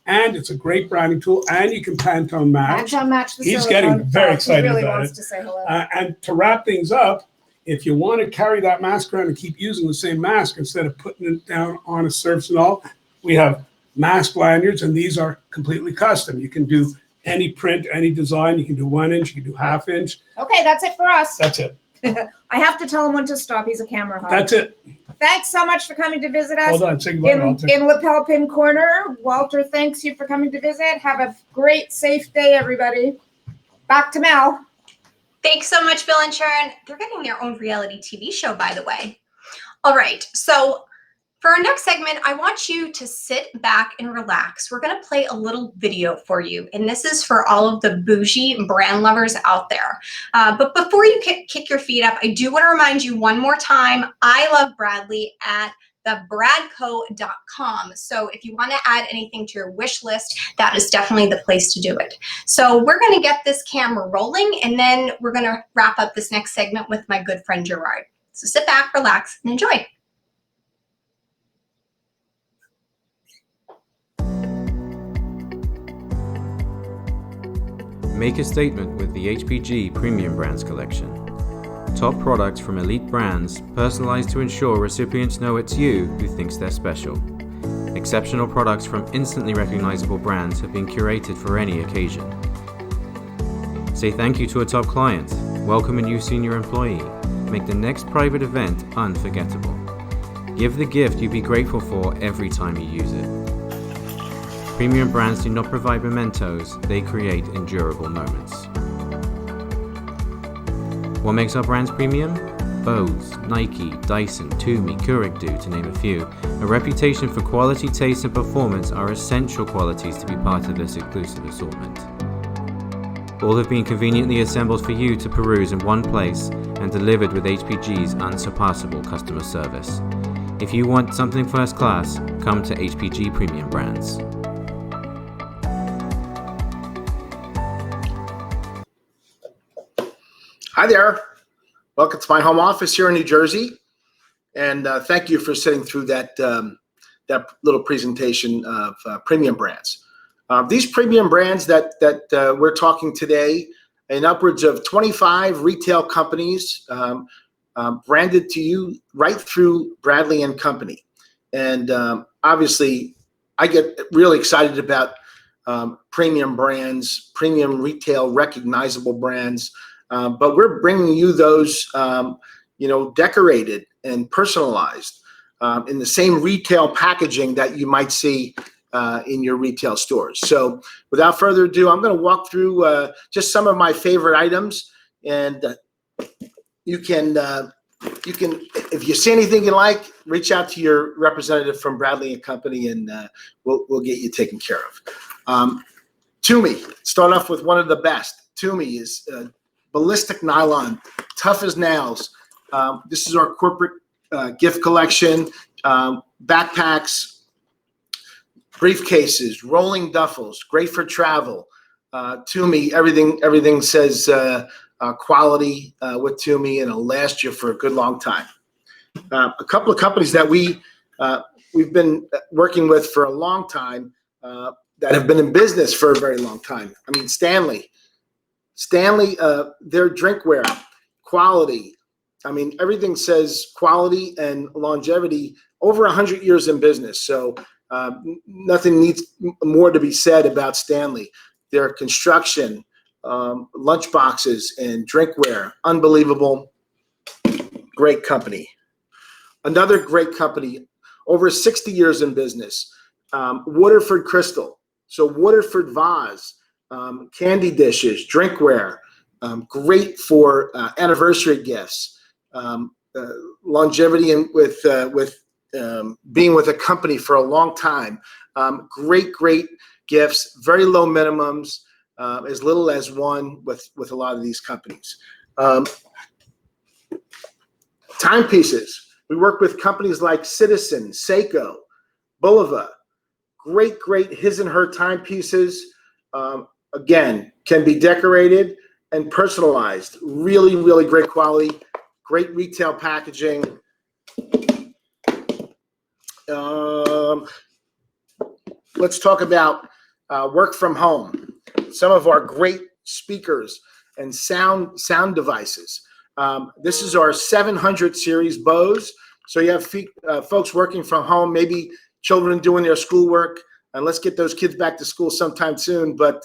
and it's a great branding tool. And you can Pantone match. Pantone match the He's silicone. getting very excited He really about wants it. to say hello. And to wrap things up, if you want to carry that mask around and keep using the same mask instead of putting it down on a surface and all, We have mask lanyards, and these are completely custom. You can do any print, any design. You can do 1 inch, you can do half inch. Okay, that's it for us. That's it. I have to tell him when to stop. He's a camera hog. That's it. Thanks so much for coming to visit us. Hold on, say goodbye, Walter. In Lapel Pin Corner. Walter, thanks you for coming to visit. Have a great, safe day, everybody. Back to Mel. Thanks so much, Bill and Sharon. They're getting their own reality TV show, by the way. All right, so for our next segment, I want you to sit back and relax. We're going to play a little video for you, and this is for all of the bougie brand lovers out there. But before you kick your feet up, I do want to remind you one more time, I love Bradley at thebradco.com. So if you want to add anything to your wish list, that is definitely the place to do it. So we're going to get this camera rolling, and then we're going to wrap up this next segment with my good friend Gerard. So sit back, relax, and enjoy. Make a statement with the HPG Premium Brands collection. Top products from elite brands, personalized to ensure recipients know it's you who thinks they're special. Exceptional products from instantly recognizable brands have been curated for any occasion. Say thank you to a top client, welcome a new senior employee, make the next private event unforgettable. Give the gift you'd be grateful for every time you use it. Premium brands do not provide mementos, they create endurable moments. What makes our brands premium? Bose, Nike, Dyson, Tumi, Keurig do, to name a few. A reputation for quality, taste and performance are essential qualities to be part of this exclusive assortment. All have been conveniently assembled for you to peruse in one place and delivered with HPG's unsurpassable customer service. If you want something first class, come to HPG Premium Brands. Hi there. Welcome to my home office here in New Jersey. And thank you for sitting through that little presentation of premium brands. These premium brands that we're talking today, in upwards of 25 retail companies branded to you right through Bradley and Company. And obviously, I get really excited about premium brands, premium retail recognizable brands. But we're bringing you those, decorated and personalized in the same retail packaging that you might see in your retail stores. So without further ado, I'm going to walk through just some of my favorite items, and you can, if you see anything you like, reach out to your representative from Bradley and Company, and we'll get you taken care of. Tumi, start off with one of the best. Tumi is ballistic nylon, tough as nails. This is our corporate gift collection, backpacks, briefcases, rolling duffels, great for travel. Tumi, everything says quality with Tumi, and it'll last you for a good long time. A couple of companies that we've been working with for a long time that have been in business for a very long time. I mean, Stanley, their drinkware, quality. I mean, everything says quality and longevity, over 100 years in business. So nothing needs more to be said about Stanley. Their construction, lunch boxes and drinkware, unbelievable, great company. Another great company, over 60 years in business, Waterford Crystal. So Waterford vase, candy dishes, drinkware, great for anniversary gifts, longevity, and with being with a company for a long time. Great gifts, very low minimums, as little as one with a lot of these companies. Timepieces. We work with companies like Citizen, Seiko, Bulova. Great his and her timepieces. Again, can be decorated and personalized. Really great quality, great retail packaging. Let's talk about work from home. Some of our great speakers and sound devices. This is our 700 series Bose. So you have folks working from home, maybe children doing their schoolwork, and let's get those kids back to school sometime soon. But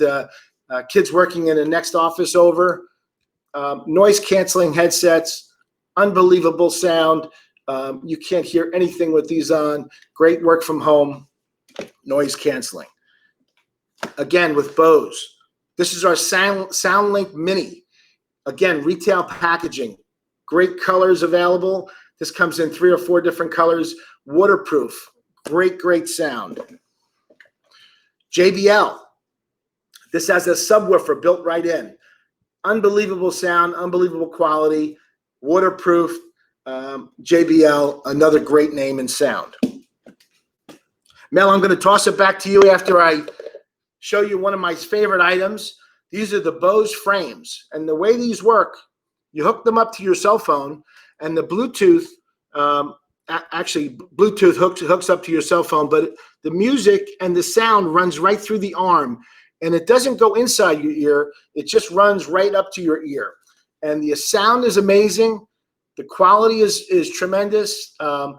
kids working in the next office over, noise canceling headsets, unbelievable sound. You can't hear anything with these on. Great work from home, noise canceling. Again, with Bose. This is our SoundLink Mini. Again, retail packaging. Great colors available. This comes in 3 or 4 different colors. Waterproof. Great sound. JBL. This has a subwoofer built right in. Unbelievable sound, unbelievable quality. Waterproof. JBL, another great name and sound. Mel, I'm going to toss it back to you after I show you one of my favorite items. These are the Bose frames. And the way these work, you hook them up to your cell phone, and the Bluetooth, actually Bluetooth hooks up to your cell phone, but the music and the sound runs right through the arm, and it doesn't go inside your ear. It just runs right up to your ear. And the sound is amazing. The quality is tremendous. You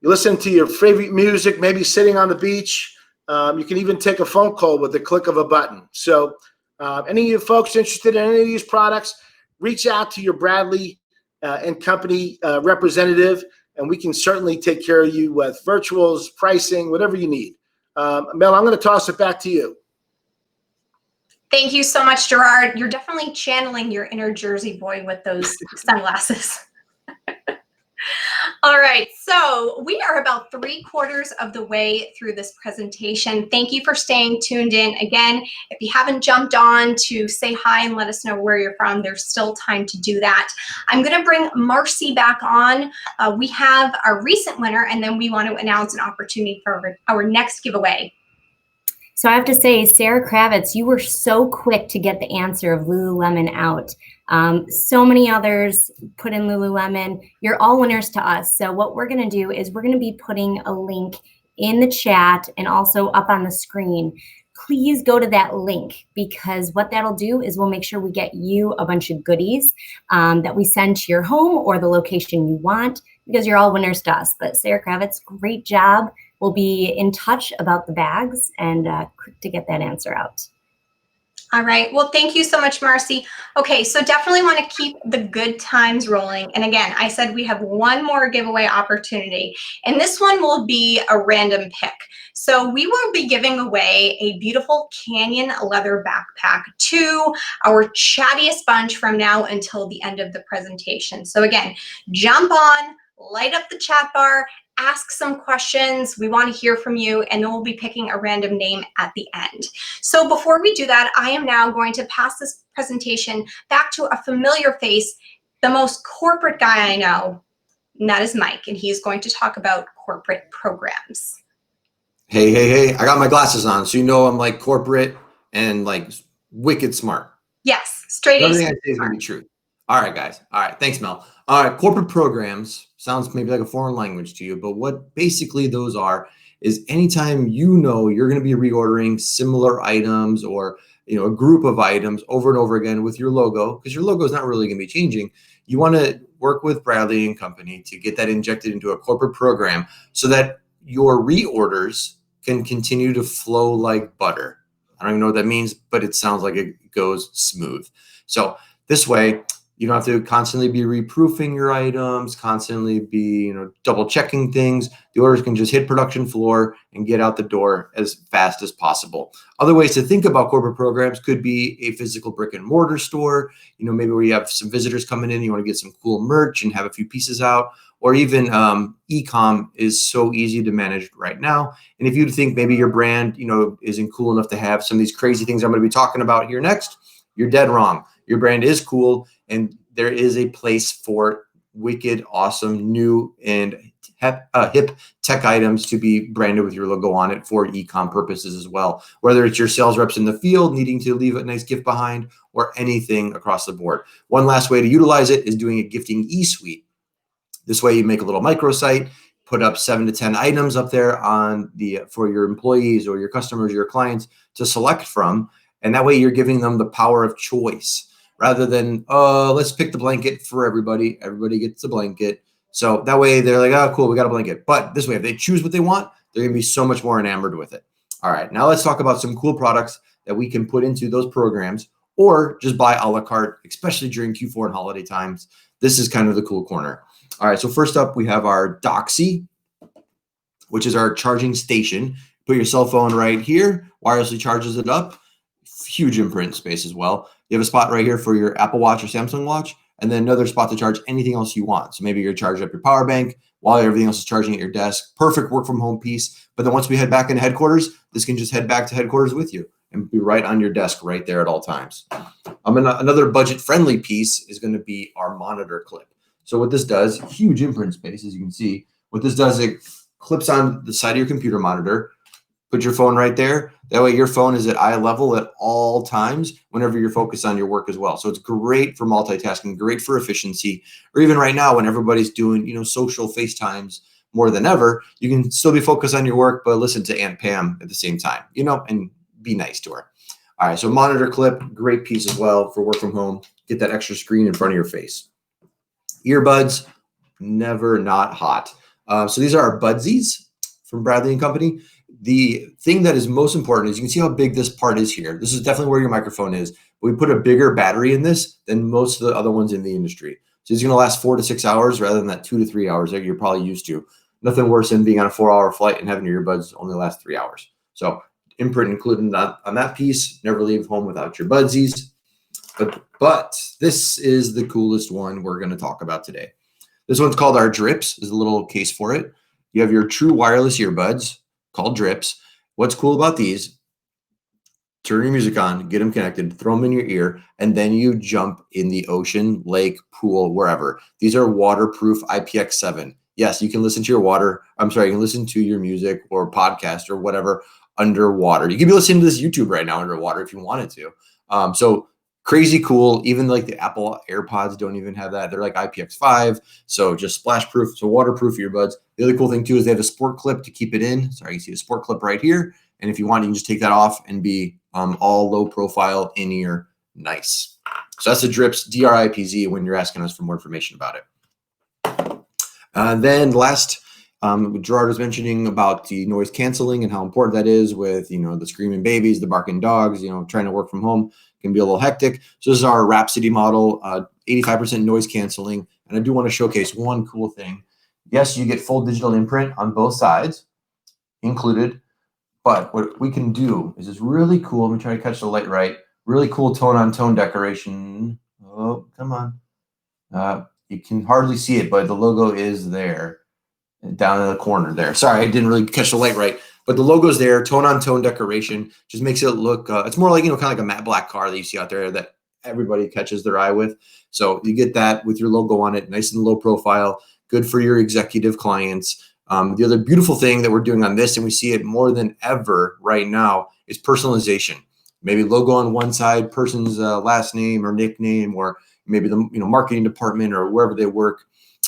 listen to your favorite music, maybe sitting on the beach. You can even take a phone call with the click of a button. So any of you folks interested in any of these products, reach out to your Bradley and Company representative, and we can certainly take care of you with virtuals, pricing, whatever you need. Mel, I'm going to toss it back to you. Thank you so much, Gerard. You're definitely channeling your inner Jersey boy with those sunglasses. All right, so we are about 3/4 of the way through this presentation. Thank you for staying tuned in. Again, if you haven't jumped on to say hi and let us know where you're from, there's still time to do that. I'm going to bring Marcy back on. We have our recent winner, and then we want to announce an opportunity for our next giveaway. So I have to say, Sarah Kravitz, you were so quick to get the answer of Lululemon out. So many others put in Lululemon. You're all winners to us. So what we're going to do is we're going to be putting a link in the chat and also up on the screen. Please go to that link, because what that'll do is we'll make sure we get you a bunch of goodies that we send to your home or the location you want, because you're all winners to us. But Sarah Kravitz, great job. We'll be in touch about the bags and quick to get that answer out. All right. Well, thank you so much, Marcy. Okay, so definitely want to keep the good times rolling. And again, I said we have one more giveaway opportunity, and this one will be a random pick. So we will be giving away a beautiful Canyon leather backpack to our chattiest bunch from now until the end of the presentation. So again, jump on, light up the chat bar, ask some questions. We want to hear from you, and then we'll be picking a random name at the end. So before we do that, I am now going to pass this presentation back to a familiar face, the most corporate guy I know, and that is Mike, and he's going to talk about corporate programs. Hey, I got my glasses on, so you know I'm like corporate and like wicked smart. Yes, straight A. Everything I say is going to be true. All right, guys. All right, thanks, Mel. All right, corporate programs sounds maybe like a foreign language to you, but what basically those are is anytime you know you're going to be reordering similar items or a group of items over and over again with your logo, because your logo is not really going to be changing. You want to work with Bradley and Company to get that injected into a corporate program so that your reorders can continue to flow like butter. I don't even know what that means, but it sounds like it goes smooth. So this way, you don't have to constantly be reproofing your items, constantly be double checking things. The orders can just hit production floor and get out the door as fast as possible. Other ways to think about corporate programs could be a physical brick and mortar store, maybe where you have some visitors coming in, you want to get some cool merch and have a few pieces out, or even e-com is so easy to manage right now. And if you think maybe your brand, isn't cool enough to have some of these crazy things I'm going to be talking about here next, you're dead wrong. Your brand is cool, and there is a place for wicked, awesome, new, and hip tech items to be branded with your logo on it for e-com purposes as well. Whether it's your sales reps in the field needing to leave a nice gift behind or anything across the board. One last way to utilize it is doing a gifting e-suite. This way you make a little microsite, put up 7 to 10 items up there on for your employees or your customers, your clients to select from. And that way you're giving them the power of choice rather than, let's pick the blanket for everybody. Everybody gets the blanket. So that way they're like, oh, cool, we got a blanket. But this way, if they choose what they want, they're going to be so much more enamored with it. All right, now let's talk about some cool products that we can put into those programs or just buy a la carte, especially during Q4 and holiday times. This is kind of the cool corner. All right, so first up, we have our Doxy, which is our charging station. Put your cell phone right here, wirelessly charges it up. Huge imprint space as well. You have a spot right here for your Apple Watch or Samsung Watch, and then another spot to charge anything else you want. So maybe you're charging up your power bank while everything else is charging at your desk. Perfect work from home piece. But then once we head back into headquarters, this can just head back to headquarters with you and be right on your desk right there at all times. Another budget-friendly piece is going to be our monitor clip. So what this does, huge imprint space, as you can see. What this does, it clips on the side of your computer monitor. Put your phone right there. That way your phone is at eye level at all times whenever you're focused on your work as well. So it's great for multitasking, great for efficiency, or even right now when everybody's doing, social FaceTimes more than ever, you can still be focused on your work, but listen to Aunt Pam at the same time, and be nice to her. All right, so monitor clip, great piece as well for work from home. Get that extra screen in front of your face. Earbuds, never not hot. So these are our Budsies from Bradley & Company. The thing that is most important is you can see how big this part is here. This is definitely where your microphone is. But we put a bigger battery in this than most of the other ones in the industry. So it's going to last 4 to 6 hours rather than that 2 to 3 hours that you're probably used to. Nothing worse than being on a 4-hour flight and having your earbuds only last 3 hours. So imprint included on that piece. Never leave home without your Budsies. But this is the coolest one we're going to talk about today. This one's called our Drips. There's a little case for it. You have your true wireless earbuds called Drips. What's cool about these, turn your music on, get them connected, throw them in your ear, and then you jump in the ocean, lake, pool, wherever. These are waterproof IPX7. Yes, you can listen to you can listen to your music or podcast or whatever underwater. You could be listening to this YouTube right now underwater if you wanted to. So crazy cool. Even like the Apple AirPods don't even have that. They're like IPX5, so just splash proof, so waterproof earbuds. The other cool thing too is they have a sport clip to keep it in. Sorry, you see a sport clip right here. And if you want, you can just take that off and be all low profile, in ear, nice. So that's the Drips, DRIPZ, when you're asking us for more information about it. Then last, Gerard was mentioning about the noise canceling and how important that is with, the screaming babies, the barking dogs, trying to work from home can be a little hectic. So this is our Rhapsody model, 85% noise canceling. And I do want to showcase one cool thing. Yes, you get full digital imprint on both sides included, but what we can do is this really cool. Let me try to catch the light right. Really cool tone-on-tone decoration. Oh, come on. You can hardly see it, but the logo is there down in the corner there. Sorry, I didn't really catch the light right. But the logo's there, tone-on-tone decoration, just makes it look, it's more like, kind of like a matte black car that you see out there that everybody catches their eye with. So you get that with your logo on it, nice and low profile, good for your executive clients. The other beautiful thing that we're doing on this, and we see it more than ever right now, is personalization. Maybe logo on one side, person's last name or nickname, or maybe the marketing department or wherever they work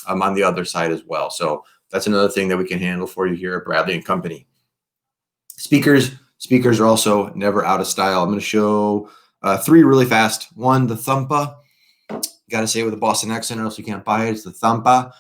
on the other side as well. So that's another thing that we can handle for you here at Bradley & Company. Speakers are also never out of style. I'm going to show 3 really fast. One, the Thumpa. Got to say it with a Boston accent or else you can't buy it. It's the Thumpa.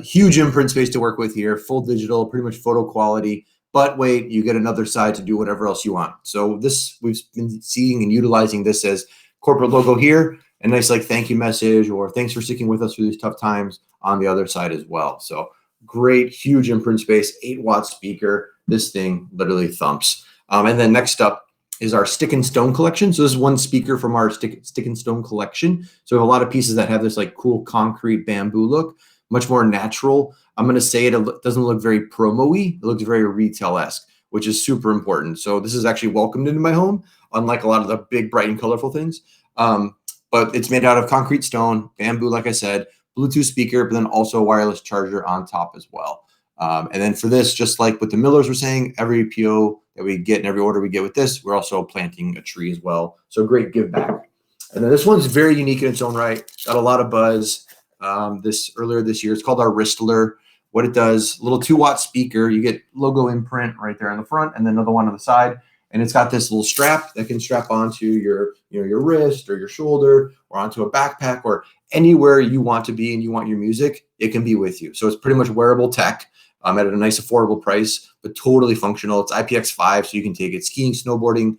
Huge imprint space to work with here. Full digital, pretty much photo quality. But wait, you get another side to do whatever else you want. So this, we've been seeing and utilizing this as corporate logo here. A nice thank you message or thanks for sticking with us through these tough times on the other side as well. So great, huge imprint space, 8-watt speaker. This thing literally thumps. And then next up is our Stick and Stone collection. So this is one speaker from our Stick and Stone collection. So we have a lot of pieces that have this cool concrete bamboo look, much more natural. I'm going to say it doesn't look very promo-y. It looks very retail-esque, which is super important. So this is actually welcomed into my home, unlike a lot of the big, bright and colorful things. But it's made out of concrete stone, bamboo, like I said, Bluetooth speaker, but then also a wireless charger on top as well. And then for this, just like what the Millers were saying, every PO that we get and every order we get with this, we're also planting a tree as well. So great give back. And then this one's very unique in its own right. Got a lot of buzz earlier this year. It's called our Wristler. What it does, little 2-watt speaker. You get logo imprint right there on the front and then another one on the side. And it's got this little strap that can strap onto your wrist or your shoulder or onto a backpack or anywhere you want to be and you want your music, it can be with you. So it's pretty much wearable tech at a nice affordable price, but totally functional. It's IPX5, so you can take it skiing, snowboarding,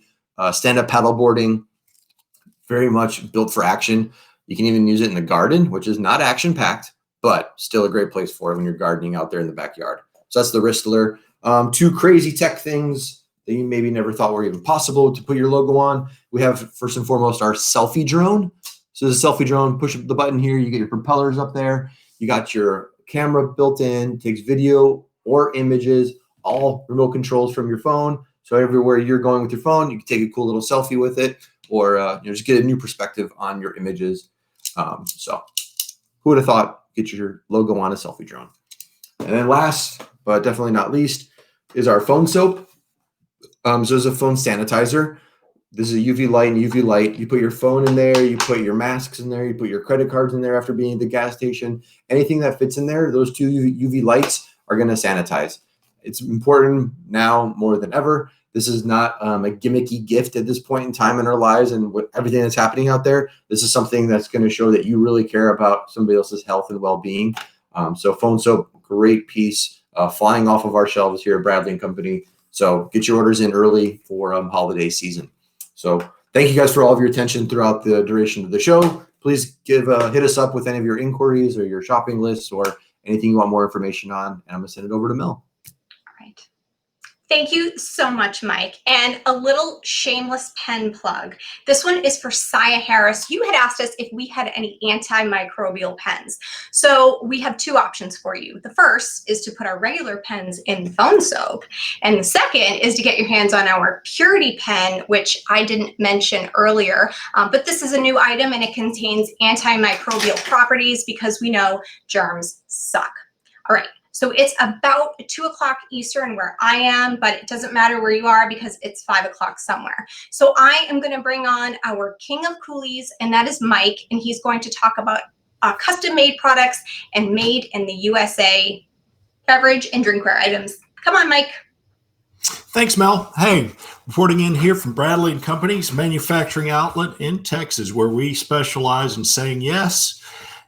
stand-up paddleboarding, very much built for action. You can even use it in the garden, which is not action-packed, but still a great place for it when you're gardening out there in the backyard. So that's the Wristler. Two crazy tech things that you maybe never thought were even possible to put your logo on. We have, first and foremost, our selfie drone. So the selfie drone, push the button here, you get your propellers up there. You got your camera built in, takes video or images, all remote controls from your phone. So everywhere you're going with your phone, you can take a cool little selfie with it, or just get a new perspective on your images. So who would have thought, get your logo on a selfie drone? And then last, but definitely not least, is our phone soap. So there's a phone sanitizer. This is a UV light and UV light. You put your phone in there, you put your masks in there, you put your credit cards in there after being at the gas station. Anything that fits in there, those two UV lights are going to sanitize. It's important now more than ever. This is not a gimmicky gift at this point in time in our lives and with everything that's happening out there. This is something that's going to show that you really care about somebody else's health and well-being. So phone soap, great piece, flying off of our shelves here at Bradley & Company. So get your orders in early for holiday season. So thank you guys for all of your attention throughout the duration of the show. Please hit us up with any of your inquiries or your shopping lists or anything you want more information on. And I'm going to send it over to Mel. All right. Thank you so much, Mike. And a little shameless pen plug. This one is for Saya Harris. You had asked us if we had any antimicrobial pens. So we have two options for you. The first is to put our regular pens in phone soap. And the second is to get your hands on our Purity pen, which I didn't mention earlier. But this is a new item and it contains antimicrobial properties because we know germs suck. All right. So it's about 2 o'clock Eastern where I am, but it doesn't matter where you are because it's 5 o'clock somewhere. So I am going to bring on our king of coolies, and that is Mike, and he's going to talk about custom-made products and made in the USA beverage and drinkware items. Come on, Mike. Thanks, Mel. Hey, reporting in here from Bradley & Company's manufacturing outlet in Texas, where we specialize in saying yes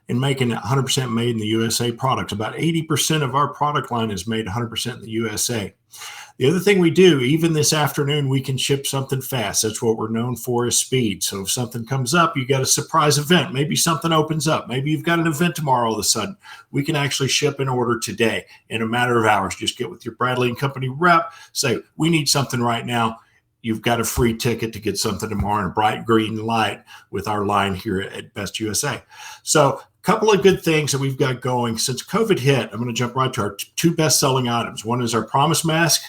and making 100% made in the USA products. About 80% of our product line is made 100% in the USA. The other thing we do, even this afternoon, we can ship something fast. That's what we're known for, is speed. So if something comes up, you got a surprise event. Maybe something opens up. Maybe you've got an event tomorrow all of a sudden. We can actually ship an order today in a matter of hours. Just get with your Bradley & Company rep, say, we need something right now. You've got a free ticket to get something tomorrow in a bright green light with our line here at Best USA. So couple of good things that we've got going. Since COVID hit, I'm going to jump right to our two best-selling items. One is our Promise Mask,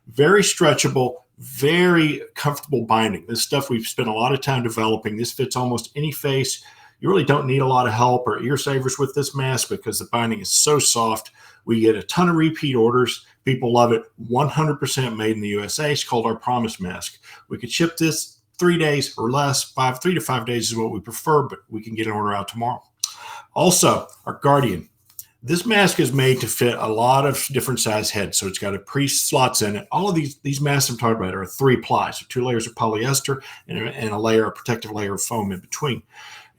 very stretchable, very comfortable binding. This stuff we've spent a lot of time developing. This fits almost any face. You really don't need a lot of help or ear savers with this mask because the binding is so soft. We get a ton of repeat orders. People love it. 100% made in the USA. It's called our Promise Mask. We could ship this 3 days or less. 3 to 5 days is what we prefer, but we can get an order out tomorrow. Also, our Guardian. This mask is made to fit a lot of different size heads. So it's got a pre-slots in it. All of these masks I'm talking about are 3-ply. So 2 layers of polyester and a protective layer of foam in between.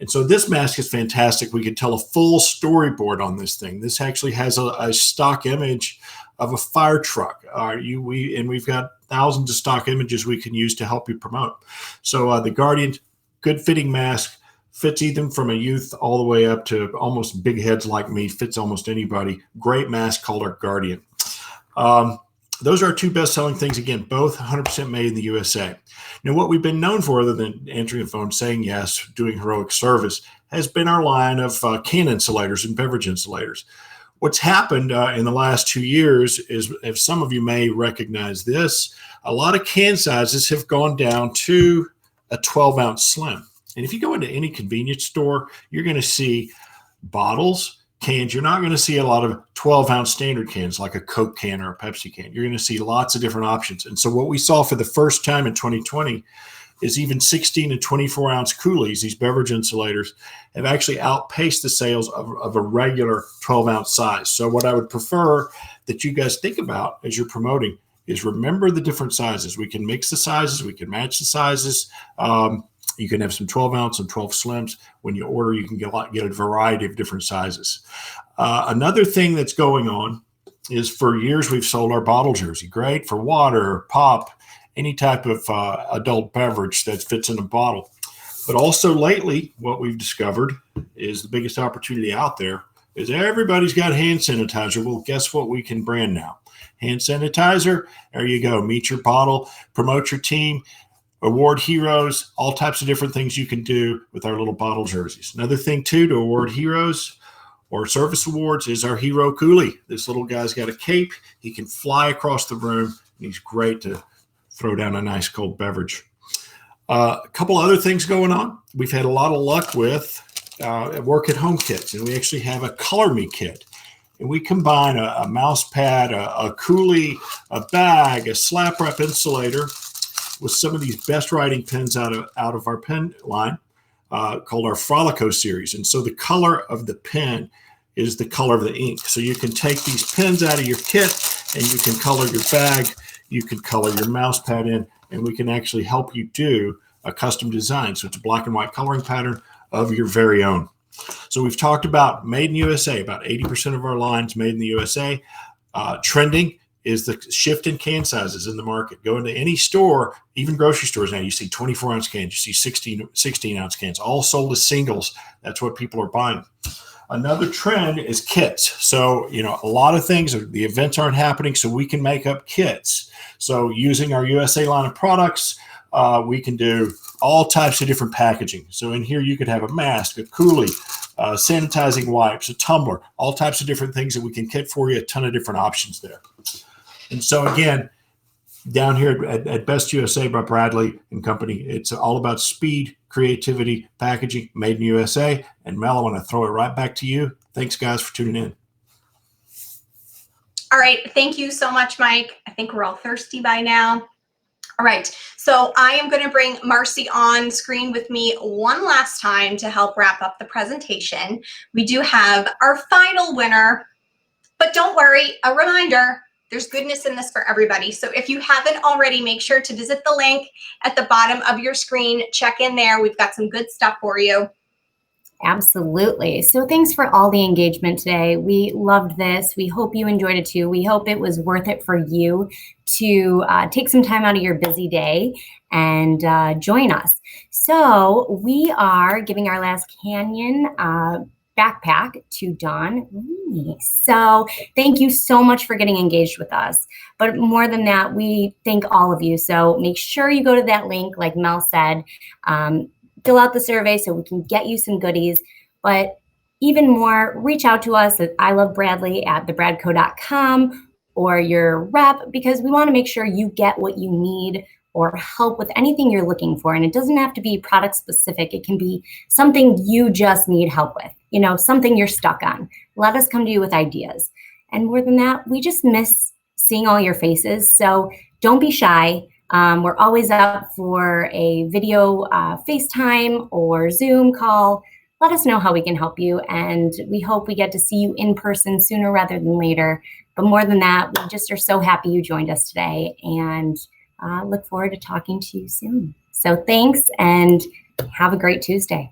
And so this mask is fantastic. We could tell a full storyboard on this thing. This actually has a stock image of a fire truck. We've got thousands of stock images we can use to help you promote. So the Guardian, good fitting mask. Fits even from a youth all the way up to almost big heads like me. Fits almost anybody. Great mask called our Guardian. Those are our two best-selling things. Again, both 100% made in the USA. Now, what we've been known for, other than answering the phone, saying yes, doing heroic service, has been our line of can insulators and beverage insulators. What's happened in the last 2 years is, if some of you may recognize this, a lot of can sizes have gone down to a 12-ounce slim. And if you go into any convenience store, you're going to see bottles, cans. You're not going to see a lot of 12-ounce standard cans like a Coke can or a Pepsi can. You're going to see lots of different options. And so what we saw for the first time in 2020 is even 16 and 24-ounce coolies, these beverage insulators, have actually outpaced the sales of a regular 12-ounce size. So what I would prefer that you guys think about as you're promoting is remember the different sizes. We can mix the sizes. We can match the sizes. You can have some 12 ounce and 12 slims. When you order, you can get a variety of different sizes. Another thing that's going on is for years we've sold our bottle jersey. Great for water, pop, any type of adult beverage that fits in a bottle. But also lately, what we've discovered is the biggest opportunity out there is everybody's got hand sanitizer. Well, guess what we can brand now? Hand sanitizer, there you go. Meet your bottle, promote your team, award heroes, all types of different things you can do with our little bottle jerseys. Another thing, too, to award heroes or service awards is our hero coolie. This little guy's got a cape. He can fly across the room, and he's great to throw down a nice cold beverage. A couple other things going on. We've had a lot of luck with work-at-home kits, and we actually have a Color Me kit. And we combine a mouse pad, a coolie, a bag, a slap wrap insulator with some of these best writing pens out of our pen line called our Frolico series. And so the color of the pen is the color of the ink. So you can take these pens out of your kit and you can color your bag, you can color your mouse pad in, and we can actually help you do a custom design. So it's a black and white coloring pattern of your very own. So we've talked about made in USA, about 80% of our lines made in the USA. Trending is the shift in can sizes in the market. Go into any store, even grocery stores now, you see 24-ounce cans, you see 16-ounce cans, all sold as singles. That's what people are buying. Another trend is kits. So, a lot of things, the events aren't happening, so we can make up kits. So using our USA line of products, we can do all types of different packaging. So in here, you could have a mask, a coolie, sanitizing wipes, a tumbler, all types of different things that we can kit for you, a ton of different options there. And so again, down here at Best USA by Bradley and Company, it's all about speed, creativity, packaging, made in USA. And Mel, I want to throw it right back to you. Thanks, guys, for tuning in. All right. Thank you so much, Mike. I think we're all thirsty by now. All right. So I am going to bring Marcy on screen with me one last time to help wrap up the presentation. We do have our final winner, but don't worry, a reminder, there's goodness in this for everybody. So if you haven't already, make sure to visit the link at the bottom of your screen. Check in there. We've got some good stuff for you. Absolutely. So thanks for all the engagement today. We loved this. We hope you enjoyed it too. We hope it was worth it for you to take some time out of your busy day and join us. So we are giving our last Canyon backpack to Dawn. So thank you so much for getting engaged with us. But more than that, we thank all of you. So make sure you go to that link, like Mel said, fill out the survey so we can get you some goodies. But even more, reach out to us at ilovebradley@thebradco.com or your rep, because we want to make sure you get what you need or help with anything you're looking for. And it doesn't have to be product specific. It can be something you just need help with, something you're stuck on. Let us come to you with ideas. And more than that, we just miss seeing all your faces. So don't be shy. We're always up for a video FaceTime or Zoom call. Let us know how we can help you. And we hope we get to see you in person sooner rather than later. But more than that, we just are so happy you joined us today and look forward to talking to you soon. So thanks and have a great Tuesday.